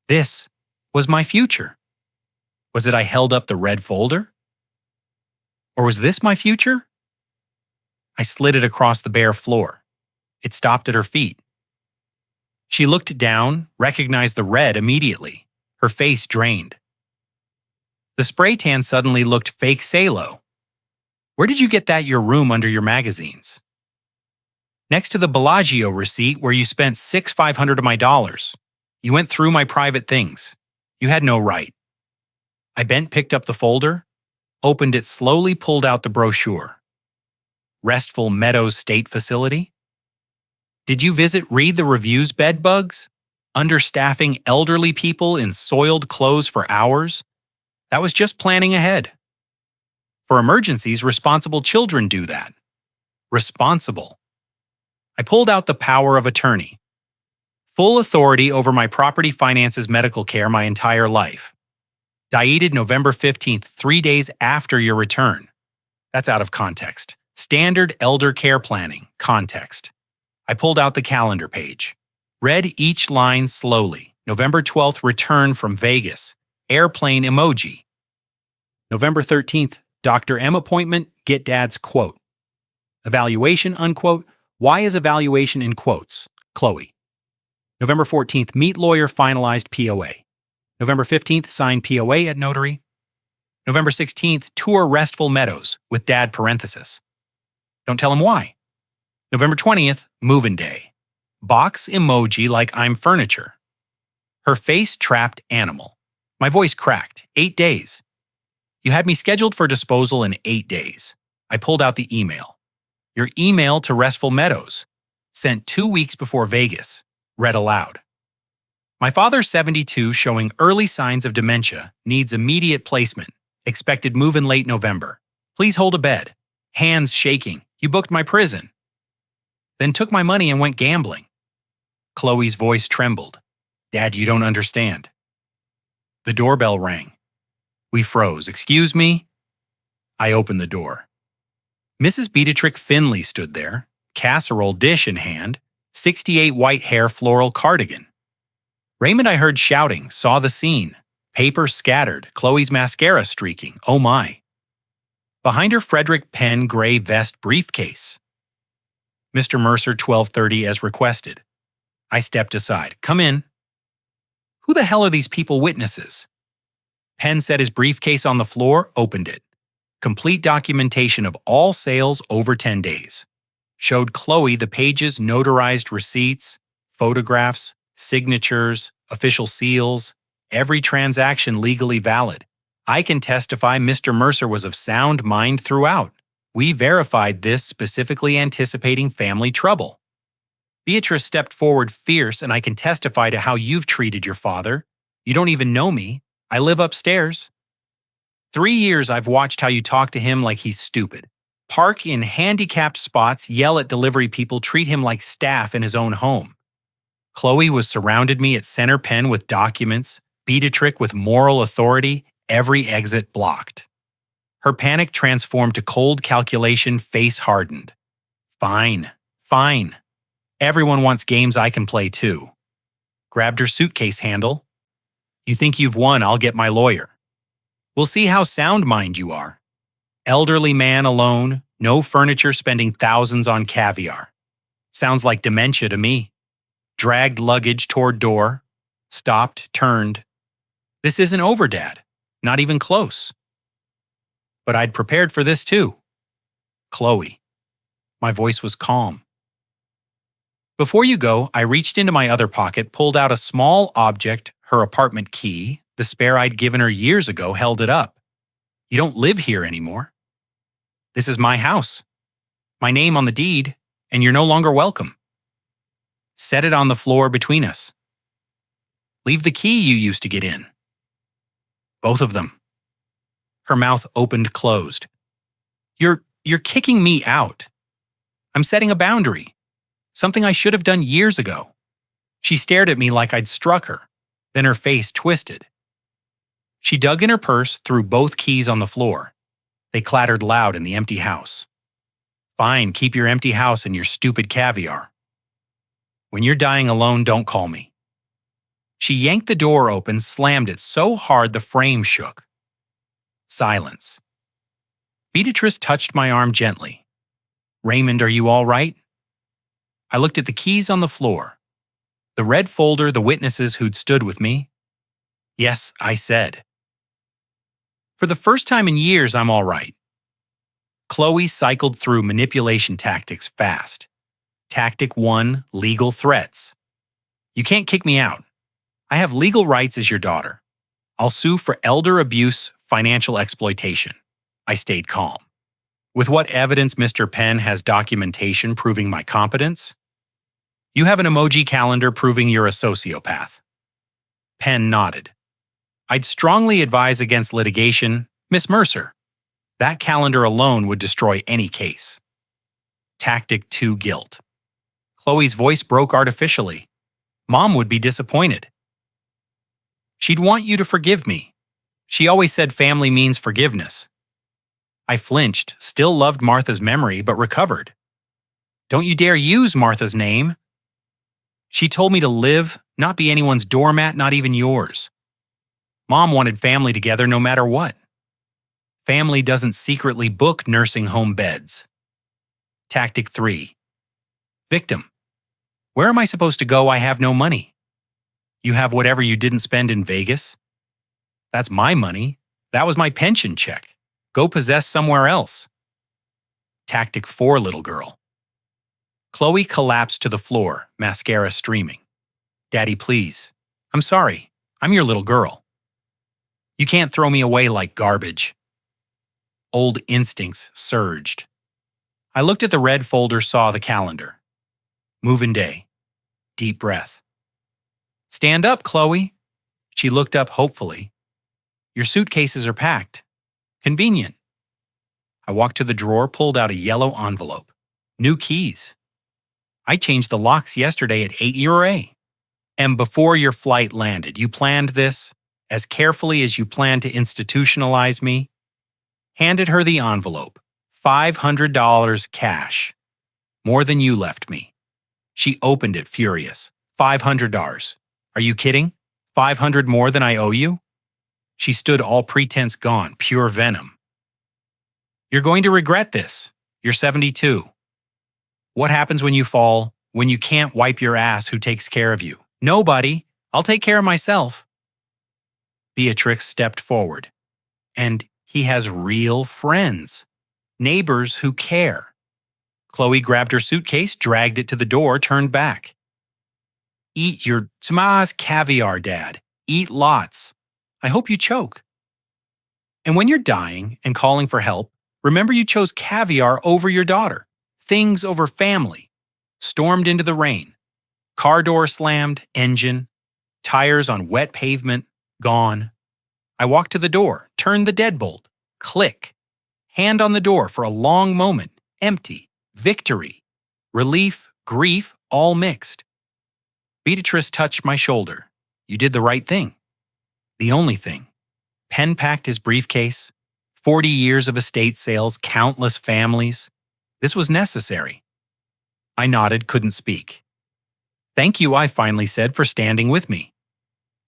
This was my future. Was it I held up the red folder? Or was this my future? I slid it across the bare floor. It stopped at her feet. She looked down, recognized the red immediately. Her face drained. The spray tan suddenly looked fake Salo. Where did you get that your room under your magazines? Next to the Bellagio receipt where you spent $500 of my dollars. You went through my private things. You had no right. I bent, picked up the folder, opened it slowly, pulled out the brochure. Restful Meadows State Facility? Did you read the reviews, bedbugs? Understaffing elderly people in soiled clothes for hours? That was just planning ahead. For emergencies, responsible children do that. Responsible. I pulled out the power of attorney. Full authority over my property finances, medical care my entire life. Dated November 15th, 3 days after your return. That's out of context. Standard elder care planning, context. I pulled out the calendar page. Read each line slowly. November 12th, return from Vegas. Airplane emoji. November 13th, Dr. M appointment, get dad's quote. Evaluation, unquote. Why is evaluation in quotes? Chloe. November 14th, meet lawyer, finalized POA. November 15th, sign POA at notary. November 16th, tour Restful Meadows, with dad parenthesis. Don't tell him why. November 20th, move-in day. Box emoji like I'm furniture. Her face trapped animal. My voice cracked. 8 days. You had me scheduled for disposal in 8 days. I pulled out the email. Your email to Restful Meadows. Sent 2 weeks before Vegas. Read aloud. My father, 72, showing early signs of dementia, needs immediate placement. Expected move in late November. Please hold a bed. Hands shaking. You booked my prison. Then took my money and went gambling. Chloe's voice trembled. Dad, you don't understand. The doorbell rang. We froze. Excuse me? I opened the door. Mrs. Beatrice Finley stood there, casserole dish in hand, 68 white hair floral cardigan. Raymond I heard shouting, saw the scene. Paper scattered, Chloe's mascara streaking. Oh my. Behind her, Frederick Penn gray vest briefcase. Mr. Mercer, 12:30 as requested. I stepped aside. Come in. Who the hell are these people witnesses? Penn set his briefcase on the floor, opened it. Complete documentation of all sales over 10 days. Showed Chloe the pages, notarized receipts, photographs, signatures, official seals, every transaction legally valid. I can testify Mr. Mercer was of sound mind throughout. We verified this, specifically anticipating family trouble. Beatrice stepped forward fierce, and I can testify to how you've treated your father. You don't even know me. I live upstairs. 3 years I've watched how you talk to him like he's stupid. Park in handicapped spots, yell at delivery people, treat him like staff in his own home. Chloe was surrounded me at center pen with documents, Beatrice with moral authority, every exit blocked. Her panic transformed to cold calculation, face hardened. Fine, fine. Everyone wants games I can play too. Grabbed her suitcase handle. You think you've won, I'll get my lawyer. We'll see how sound-mind you are. Elderly man alone, no furniture, spending thousands on caviar. Sounds like dementia to me. Dragged luggage toward door. Stopped, turned. This isn't over, Dad. Not even close. But I'd prepared for this too. Chloe. My voice was calm. Before you go, I reached into my other pocket, pulled out a small object, her apartment key, the spare I'd given her years ago, held it up. You don't live here anymore. This is my house. My name on the deed, and you're no longer welcome. Set it on the floor between us. Leave the key you used to get in. Both of them. Her mouth opened, closed. You're kicking me out. I'm setting a boundary. Something I should have done years ago. She stared at me like I'd struck her. Then her face twisted. She dug in her purse, threw both keys on the floor. They clattered loud in the empty house. Fine, keep your empty house and your stupid caviar. When you're dying alone, don't call me. She yanked the door open, slammed it so hard the frame shook. Silence. Beatrice touched my arm gently. Raymond, are you all right? I looked at the keys on the floor. The red folder, the witnesses who'd stood with me. Yes, I said. For the first time in years, I'm all right. Chloe cycled through manipulation tactics fast. Tactic 1, legal threats. You can't kick me out. I have legal rights as your daughter. I'll sue for elder abuse, financial exploitation. I stayed calm. With what evidence Mr. Penn has documentation proving my competence? You have an emoji calendar proving you're a sociopath. Penn nodded. I'd strongly advise against litigation, Miss Mercer. That calendar alone would destroy any case. Tactic 2, guilt. Chloe's voice broke artificially. Mom would be disappointed. She'd want you to forgive me. She always said family means forgiveness. I flinched, still loved Martha's memory, but recovered. Don't you dare use Martha's name. She told me to live, not be anyone's doormat, not even yours. Mom wanted family together no matter what. Family doesn't secretly book nursing home beds. Tactic 3. Victim. Where am I supposed to go? I have no money. You have whatever you didn't spend in Vegas? That's my money. That was my pension check. Go possess somewhere else. Tactic 4, little girl. Chloe collapsed to the floor, mascara streaming. Daddy, please. I'm sorry. I'm your little girl. You can't throw me away like garbage. Old instincts surged. I looked at the red folder, saw the calendar. Move-in day. Deep breath. Stand up, Chloe. She looked up hopefully. Your suitcases are packed. Convenient. I walked to the drawer, pulled out a yellow envelope. New keys. I changed the locks yesterday at 8 URA. And before your flight landed, you planned this as carefully as you planned to institutionalize me. Handed her the envelope. $500 cash. More than you left me. She opened it furious. $500. Are you kidding? $500 more than I owe you? She stood, all pretense gone, pure venom. You're going to regret this. You're 72. What happens when you fall, when you can't wipe your ass? Who takes care of you? Nobody. I'll take care of myself. Beatrix stepped forward. And he has real friends. Neighbors who care. Chloe grabbed her suitcase, dragged it to the door, turned back. Eat your Tama's caviar, Dad. Eat lots. I hope you choke. And when you're dying and calling for help, remember you chose caviar over your daughter. Things over family. Stormed into the rain. Car door slammed, engine. Tires on wet pavement, gone. I walked to the door, turned the deadbolt. Click. Hand on the door for a long moment. Empty. Victory. Relief, grief, all mixed. Beatrice touched my shoulder. You did the right thing. The only thing. Penn packed his briefcase. 40 years of estate sales, countless families. This was necessary. I nodded, couldn't speak. Thank you, I finally said, for standing with me.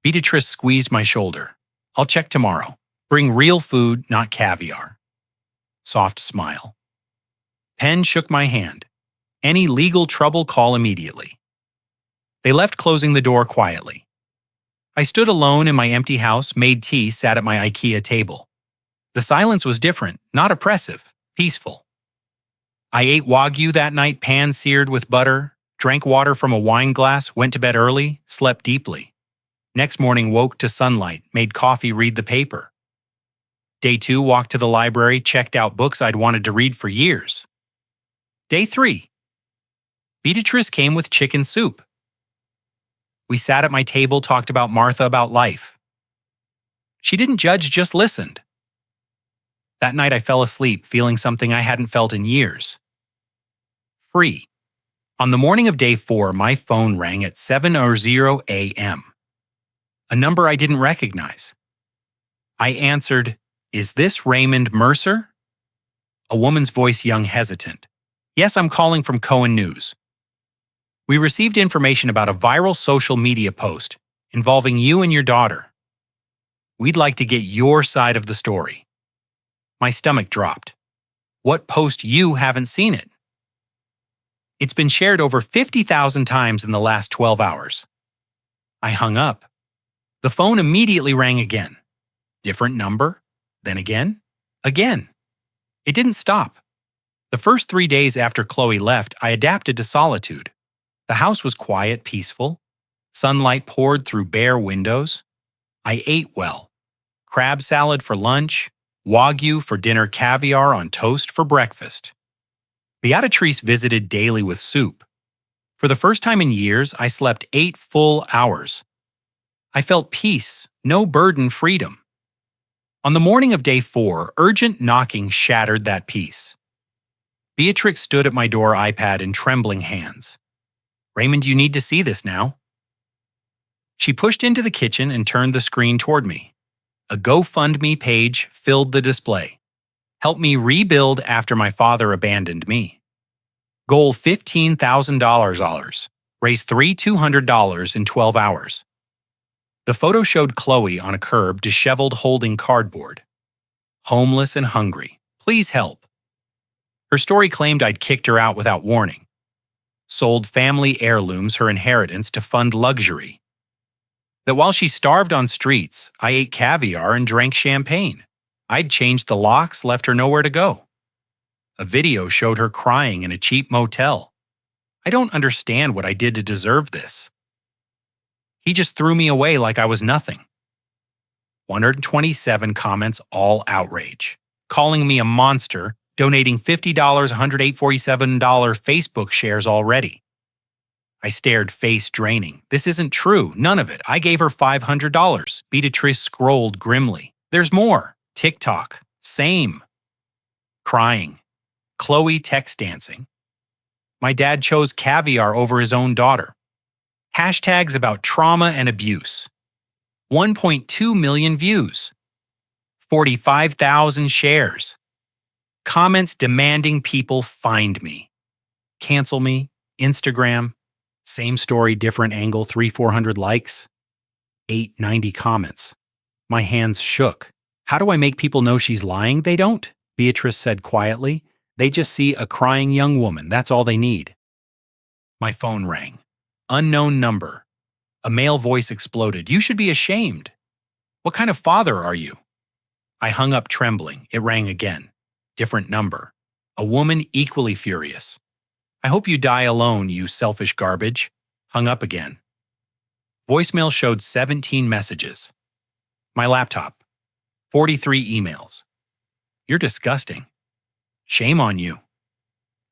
Beatrice squeezed my shoulder. I'll check tomorrow. Bring real food, not caviar. Soft smile. Penn shook my hand. Any legal trouble, call immediately. They left, closing the door quietly. I stood alone in my empty house, made tea, sat at my IKEA table. The silence was different, not oppressive, peaceful. I ate Wagyu that night, pan-seared with butter, drank water from a wine glass, went to bed early, slept deeply. Next morning, woke to sunlight, made coffee, read the paper. Day 2, walked to the library, checked out books I'd wanted to read for years. Day 3. Beatrice came with chicken soup. We sat at my table, talked about Martha, about life. She didn't judge, just listened. That night I fell asleep, feeling something I hadn't felt in years. Free. On the morning of day 4, my phone rang at 7:00 a.m. A number I didn't recognize. I answered, "Is this Raymond Mercer?" A woman's voice, young, hesitant. "Yes, I'm calling from Cohen News. We received information about a viral social media post involving you and your daughter. We'd like to get your side of the story." My stomach dropped. "What post? You haven't seen it." "It's been shared over 50,000 times in the last 12 hours. I hung up. The phone immediately rang again. Different number, then again. It didn't stop. The first 3 days after Chloe left, I adapted to solitude. The house was quiet, peaceful. Sunlight poured through bare windows. I ate well. Crab salad for lunch, Wagyu for dinner, caviar on toast for breakfast. Beatrice visited daily with soup. For the first time in years, I slept 8 full hours. I felt peace, no burden, freedom. On the morning of day 4, urgent knocking shattered that peace. Beatrix stood at my door, iPad in trembling hands. "Raymond, you need to see this now." She pushed into the kitchen and turned the screen toward me. A GoFundMe page filled the display. Help me rebuild after my father abandoned me. Goal $15,000. Raise $200 in 12 hours. The photo showed Chloe on a curb, disheveled, holding cardboard. Homeless and hungry. Please help. Her story claimed I'd kicked her out without warning. Sold family heirlooms, her inheritance, to fund luxury. That while she starved on streets, I ate caviar and drank champagne. I'd changed the locks, left her nowhere to go. A video showed her crying in a cheap motel. I don't understand what I did to deserve this. He just threw me away like I was nothing. 127 comments, all outrage. Calling me a monster, donating $50, $108.47 Facebook shares already. I stared, face draining. This isn't true, none of it. I gave her $500. Beatrice scrolled grimly. There's more. TikTok. Same. Crying. Chloe text dancing. My dad chose caviar over his own daughter. Hashtags about trauma and abuse. 1.2 million views. 45,000 shares. Comments demanding people find me. Cancel me. Instagram. Same story, different angle, 300-400 likes. 890 comments. My hands shook. How do I make people know she's lying? They don't, Beatrice said quietly. They just see a crying young woman. That's all they need. My phone rang. Unknown number. A male voice exploded. You should be ashamed. What kind of father are you? I hung up trembling. It rang again. Different number. A woman equally furious. I hope you die alone, you selfish garbage. Hung up again. Voicemail showed 17 messages. My laptop. 43 emails. You're disgusting. Shame on you.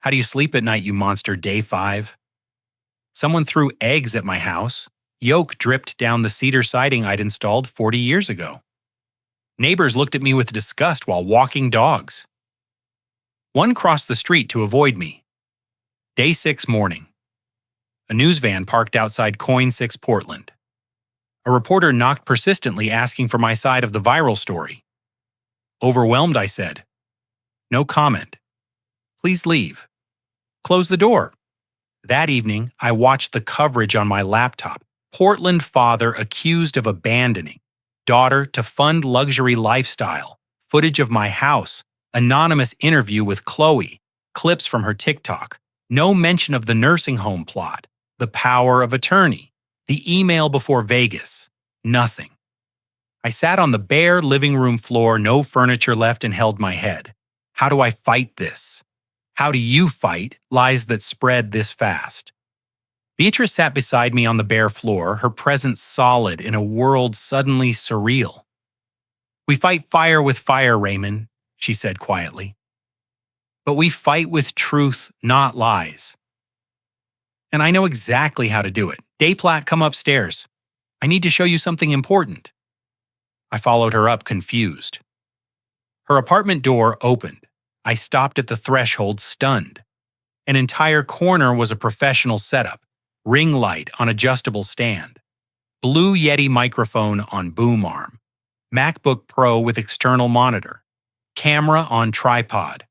How do you sleep at night, you monster? Day 5. Someone threw eggs at my house. Yolk dripped down the cedar siding I'd installed 40 years ago. Neighbors looked at me with disgust while walking dogs. One crossed the street to avoid me. Day 6 morning. A news van parked outside Coin 6 Portland. A reporter knocked persistently asking for my side of the viral story. Overwhelmed, I said, "No comment. Please leave. Close the door." That evening, I watched the coverage on my laptop. Portland father accused of abandoning daughter to fund luxury lifestyle, footage of my house, anonymous interview with Chloe, clips from her TikTok, no mention of the nursing home plot, the power of attorney, the email before Vegas, nothing. I sat on the bare living room floor, no furniture left, and held my head. How do I fight this? How do you fight lies that spread this fast? Beatrice sat beside me on the bare floor, her presence solid in a world suddenly surreal. "We fight fire with fire, Raymond," she said quietly. "But we fight with truth, not lies. And I know exactly how to do it. Dayplat, come upstairs. I need to show you something important." I followed her up, confused. Her apartment door opened. I stopped at the threshold, stunned. An entire corner was a professional setup. Ring light on adjustable stand. Blue Yeti microphone on boom arm. MacBook Pro with external monitor. Camera on tripod.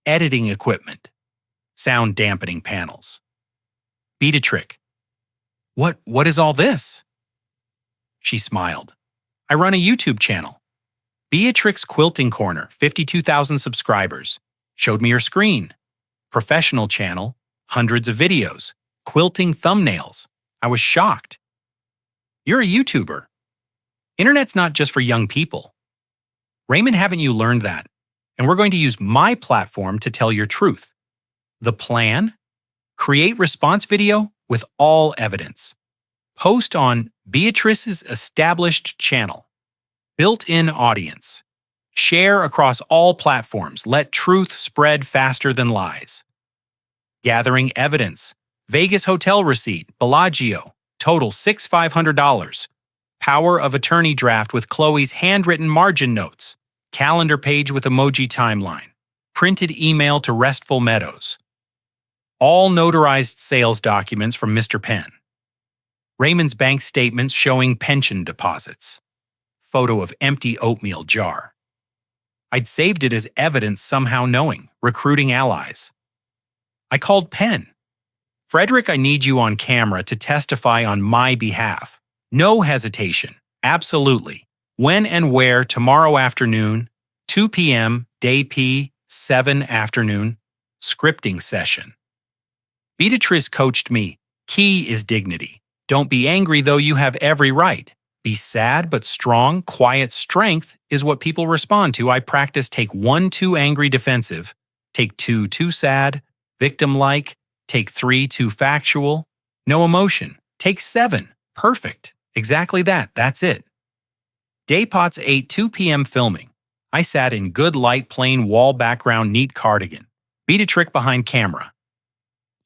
Editing equipment. Sound dampening panels. Beatrice, what is all this? She smiled. "I run a YouTube channel. Beatrix Quilting Corner, 52,000 subscribers." Showed me her screen. Professional channel, hundreds of videos, quilting thumbnails. I was shocked. "You're a YouTuber. Internet's not just for young people. Raymond, haven't you learned that? And we're going to use my platform to tell your truth. The plan? Create response video with all evidence. Post on Beatrice's established channel. Built-in audience. Share across all platforms. Let truth spread faster than lies. Gathering evidence. Vegas hotel receipt, Bellagio, total $6,500. Power of attorney draft with Chloe's handwritten margin notes. Calendar page with emoji timeline. Printed email to Restful Meadows. All notarized sales documents from Mr. Penn. Raymond's bank statements showing pension deposits. Photo of empty oatmeal jar. I'd saved it as evidence, somehow knowing, recruiting allies. I called Penn. "Frederick, I need you on camera to testify on my behalf. No hesitation. Absolutely. When and where? Tomorrow afternoon, 2 p.m., day P, 7 afternoon, scripting session." Beatrice coached me. Key is dignity. Don't be angry, though you have every right. Be sad but strong. Quiet strength is what people respond to. I practice take 1 too angry defensive, take 2 too sad, victim-like, take 3 too factual, no emotion, take 7, perfect, exactly that, that's it. Daypot's 8, 2 p.m. filming. I sat in good light, plain wall background, neat cardigan. Beat a trick behind camera.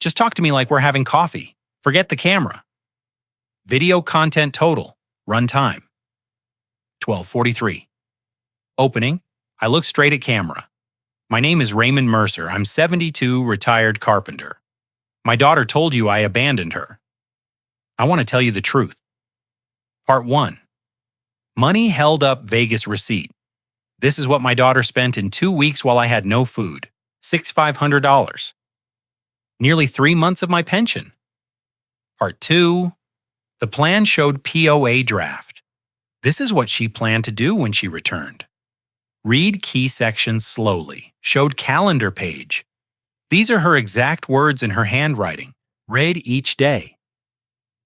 Just talk to me like we're having coffee. Forget the camera. Video content total. Run time. 12:43. Opening. I look straight at camera. My name is Raymond Mercer. I'm 72, retired carpenter. My daughter told you I abandoned her. I want to tell you the truth. Part 1. Money held up Vegas receipt. This is what my daughter spent in 2 weeks while I had no food. $6,500. Nearly 3 months of my pension. Part 2. The plan showed POA draft. This is what she planned to do when she returned. Read key sections slowly. Showed calendar page. These are her exact words in her handwriting. Read each day.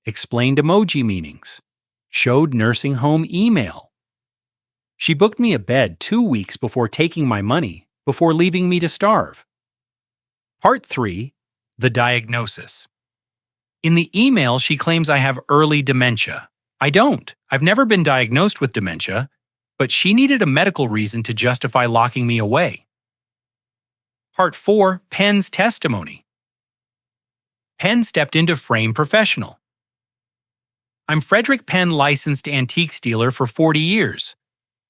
Explained emoji meanings. Showed nursing home email. She booked me a bed 2 weeks before taking my money, before leaving me to starve. Part 3. The diagnosis. In the email, she claims I have early dementia. I don't. I've never been diagnosed with dementia, but she needed a medical reason to justify locking me away. Part 4. Penn's testimony. Penn stepped into frame professional. I'm Frederick Penn, licensed antiques dealer for 40 years.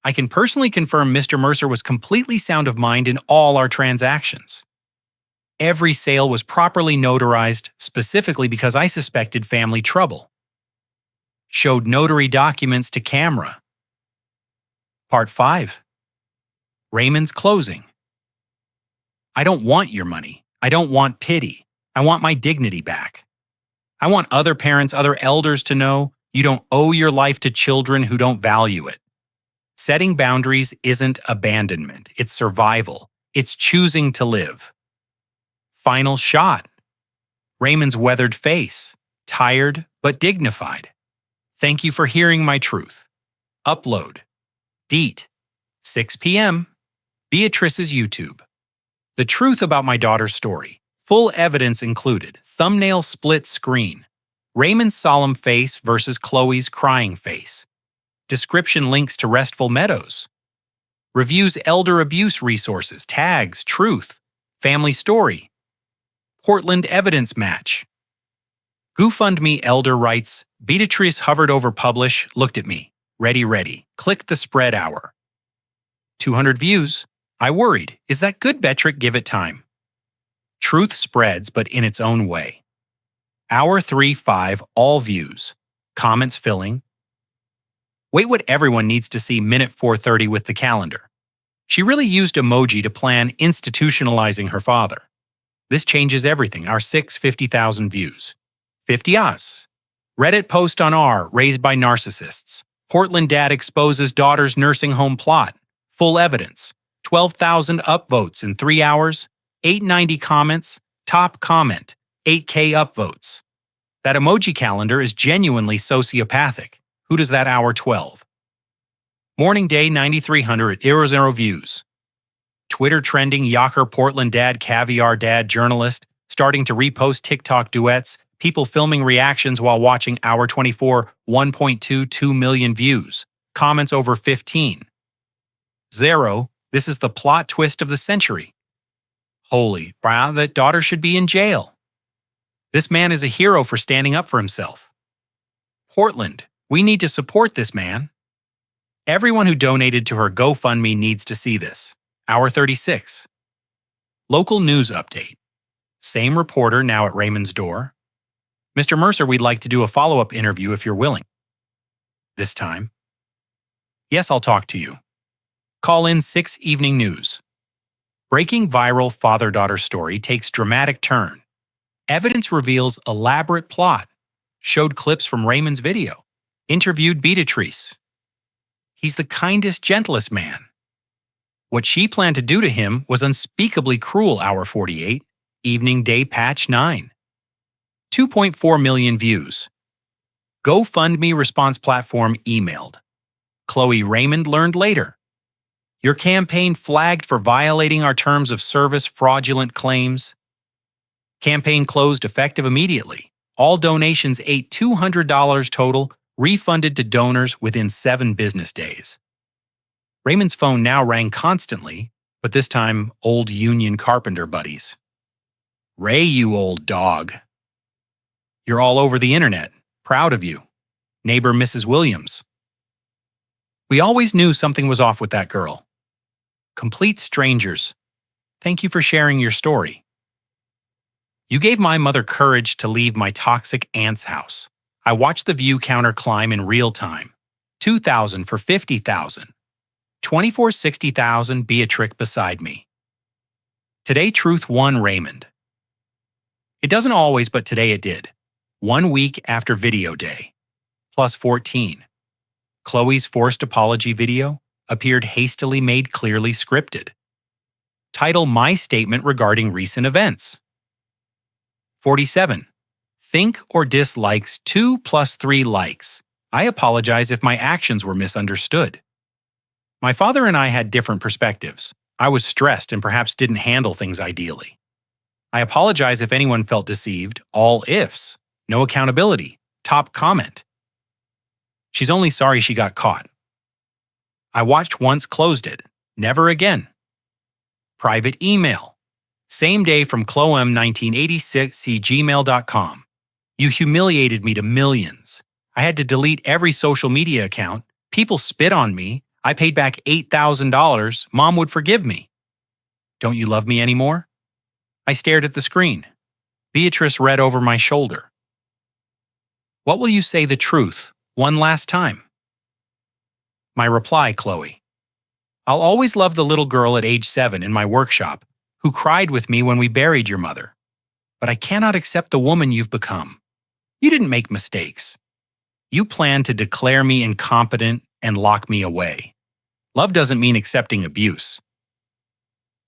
I can personally confirm Mr. Mercer was completely sound of mind in all our transactions. Every sale was properly notarized, specifically because I suspected family trouble. showed notary documents to camera. Part 5. Raymond's closing. I don't want your money. I don't want pity. I want my dignity back. I want other parents, other elders to know you don't owe your life to children who don't value it. Setting boundaries isn't abandonment, it's survival. It's choosing to live. Final shot. Raymond's weathered face, tired but dignified. Thank you for hearing my truth. Upload. Deet. 6 p.m. Beatrice's YouTube. The truth about my daughter's story. Full evidence included. Thumbnail split screen. Raymond's solemn face versus Chloe's crying face. Description links to Restful Meadows. Reviews elder abuse resources, tags, truth, family story. Portland evidence match. GoFundMe elder writes, Beatrice hovered over publish, looked at me. Ready. Clicked the spread hour. 200 views. I worried. Is that good metric? Give it time. Truth spreads, but in its own way. Hour 3-5, all views. Comments filling. Wait what everyone needs to see minute 4:30 with the calendar. She really used emoji to plan institutionalizing her father. This changes everything. Our 50,000 views. 50 us. Reddit post on R, raised by narcissists. Portland dad exposes daughter's nursing home plot. Full evidence. 12,000 upvotes in 3 hours. 890 comments. Top comment. 8K upvotes. That emoji calendar is genuinely sociopathic. Who does that hour 12? Morning day 9,300 0 views. Twitter trending Yocker Portland dad caviar dad journalist starting to repost TikTok duets. People filming reactions while watching hour 24 1.22 million views. Comments over 15. 0. This is the plot twist of the century. Holy, wow, that daughter should be in jail. This man is a hero for standing up for himself. Portland, we need to support this man. Everyone who donated to her GoFundMe needs to see this. Hour 36. Local news update. Same reporter now at Raymond's door. Mr. Mercer, we'd like to do a follow-up interview if you're willing. This time. Yes, I'll talk to you. Call in 6 evening news. Breaking viral father-daughter story takes dramatic turn. Evidence reveals elaborate plot. Showed clips from Raymond's video. Interviewed Beatrice. He's the kindest, gentlest man. What she planned to do to him was unspeakably cruel. Hour 48. Evening day patch 9. 2.4 million views. GoFundMe response platform emailed. Chloe Raymond learned later. Your campaign flagged for violating our terms of service fraudulent claims. Campaign closed effective immediately. All donations $200 total, refunded to donors within 7 business days. Raymond's phone now rang constantly, but this time old union carpenter buddies. Ray, you old dog. You're all over the internet. Proud of you. Neighbor Mrs. Williams. We always knew something was off with that girl. Complete strangers. Thank you for sharing your story. You gave my mother courage to leave my toxic aunt's house. I watched the view counter climb in real time. 2,000 for 50,000. 2460,000 Beatrix beside me. Today truth won Raymond. It doesn't always, but today it did. 1 week after video day. Plus 14. Chloe's forced apology video appeared hastily made clearly scripted. Title My Statement Regarding Recent Events. 47. Think or dislikes 2 + 3 likes. I apologize if my actions were misunderstood. My father and I had different perspectives. I was stressed and perhaps didn't handle things ideally. I apologize if anyone felt deceived. All ifs. No accountability. Top comment. She's only sorry she got caught. I watched once, closed it. Never again. Private email. Same day from cloem1986@gmail.com. You humiliated me to millions. I had to delete every social media account. People spit on me. I paid back $8,000. Mom would forgive me. Don't you love me anymore? I stared at the screen. Beatrice read over my shoulder. What will you say the truth One last time. My reply, Chloe. I'll always love the little girl at age 7 in my workshop who cried with me when we buried your mother. But I cannot accept the woman you've become. You didn't make mistakes. You planned to declare me incompetent and lock me away. Love doesn't mean accepting abuse.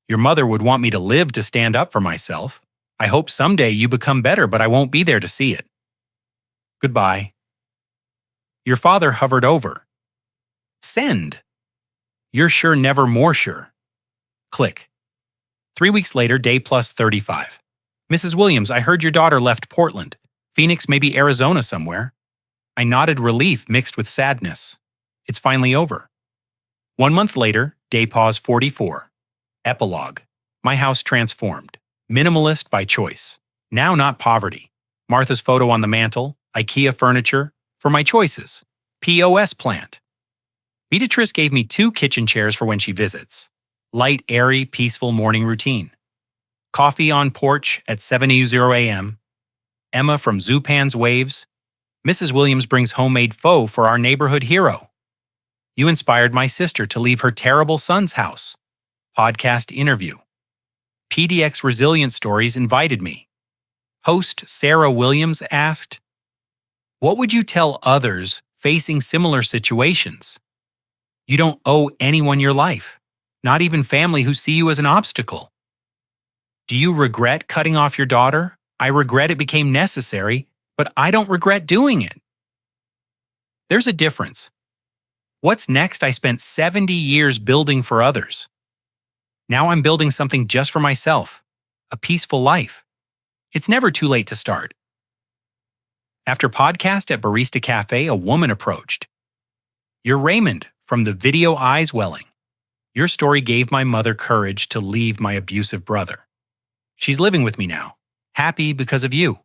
Your mother would want me to live to stand up for myself. I hope someday you become better, but I won't be there to see it. Goodbye. Your father hovered over. Send. You're sure, never more sure. Click. 3 weeks later, day plus 35. Mrs. Williams, I heard your daughter left Portland. Phoenix, maybe Arizona somewhere. I nodded relief mixed with sadness. It's finally over. 1 month later, day pause 44. Epilogue. My house transformed. Minimalist by choice. Now not poverty. Martha's photo on the mantle, IKEA furniture, for my choices. POS plant. Beatrice gave me 2 kitchen chairs for when she visits. Light, airy, peaceful morning routine. Coffee on porch at 7:00 a.m. Emma from Zupan's Waves. Mrs. Williams brings homemade pho for our neighborhood hero. You inspired my sister to leave her terrible son's house. Podcast interview. PDX Resilient Stories invited me. Host Sarah Williams asked, what would you tell others facing similar situations? You don't owe anyone your life, not even family who see you as an obstacle. Do you regret cutting off your daughter? I regret it became necessary, but I don't regret doing it. There's a difference. What's next? I spent 70 years building for others. Now I'm building something just for myself, a peaceful life. It's never too late to start. After podcast at Barista Cafe, a woman approached. You're Raymond from the video Eyes Welling. Your story gave my mother courage to leave my abusive brother. She's living with me now, happy because of you.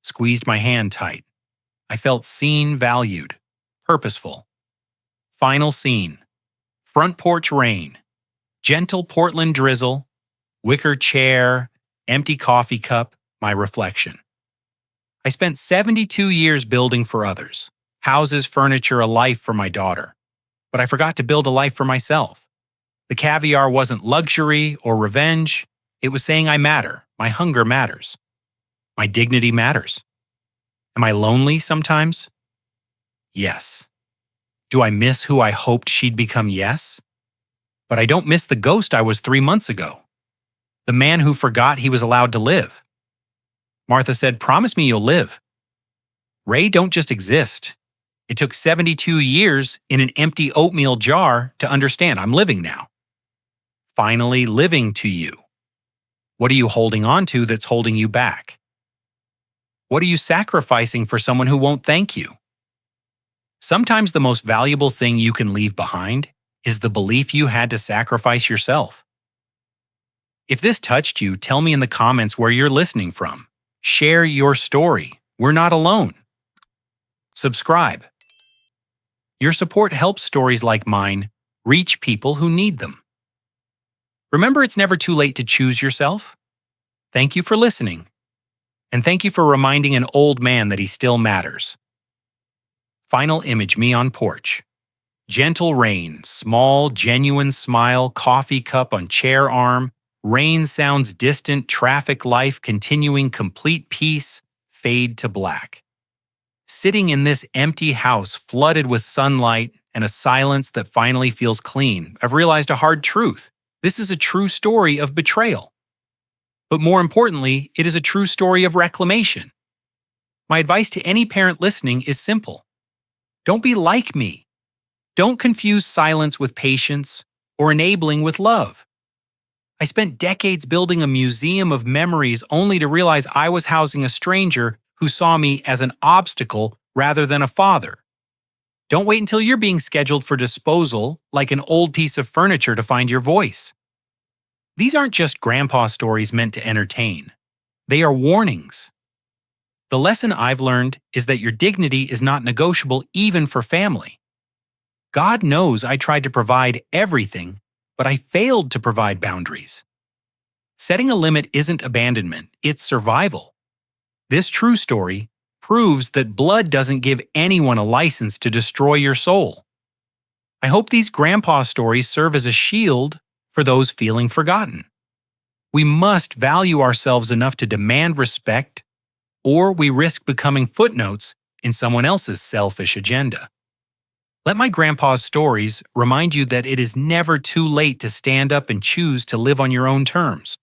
Squeezed my hand tight. I felt seen, valued, purposeful. Final scene. Front porch rain. Gentle Portland drizzle. Wicker chair. Empty coffee cup. My reflection. I spent 72 years building for others. Houses, furniture, a life for my daughter. But I forgot to build a life for myself. The caviar wasn't luxury or revenge. It was saying I matter. My hunger matters. My dignity matters. Am I lonely sometimes? Yes. Do I miss who I hoped she'd become? Yes. But I don't miss the ghost I was 3 months ago. The man who forgot he was allowed to live. Martha said, promise me you'll live. Ray don't just exist. It took 72 years in an empty oatmeal jar to understand I'm living now. Finally living to you. What are you holding on to that's holding you back? What are you sacrificing for someone who won't thank you? Sometimes the most valuable thing you can leave behind is the belief you had to sacrifice yourself. If this touched you, tell me in the comments where you're listening from. Share your story. We're not alone. Subscribe. Your support helps stories like mine reach people who need them. Remember, it's never too late to choose yourself. Thank you for listening. And thank you for reminding an old man that he still matters. Final image, me on porch. Gentle rain, small, genuine smile, coffee cup on chair arm. Rain sounds distant, traffic life continuing, complete peace, fade to black. Sitting in this empty house flooded with sunlight and a silence that finally feels clean, I've realized a hard truth. This is a true story of betrayal. But more importantly, it is a true story of reclamation. My advice to any parent listening is simple. Don't be like me. Don't confuse silence with patience or enabling with love. I spent decades building a museum of memories only to realize I was housing a stranger who saw me as an obstacle rather than a father. Don't wait until you're being scheduled for disposal like an old piece of furniture to find your voice. These aren't just grandpa stories meant to entertain. They are warnings. The lesson I've learned is that your dignity is not negotiable even for family. God knows I tried to provide everything, but I failed to provide boundaries. Setting a limit isn't abandonment, it's survival. This true story proves that blood doesn't give anyone a license to destroy your soul. I hope these grandpa stories serve as a shield for those feeling forgotten. We must value ourselves enough to demand respect, or we risk becoming footnotes in someone else's selfish agenda. Let my grandpa's stories remind you that it is never too late to stand up and choose to live on your own terms.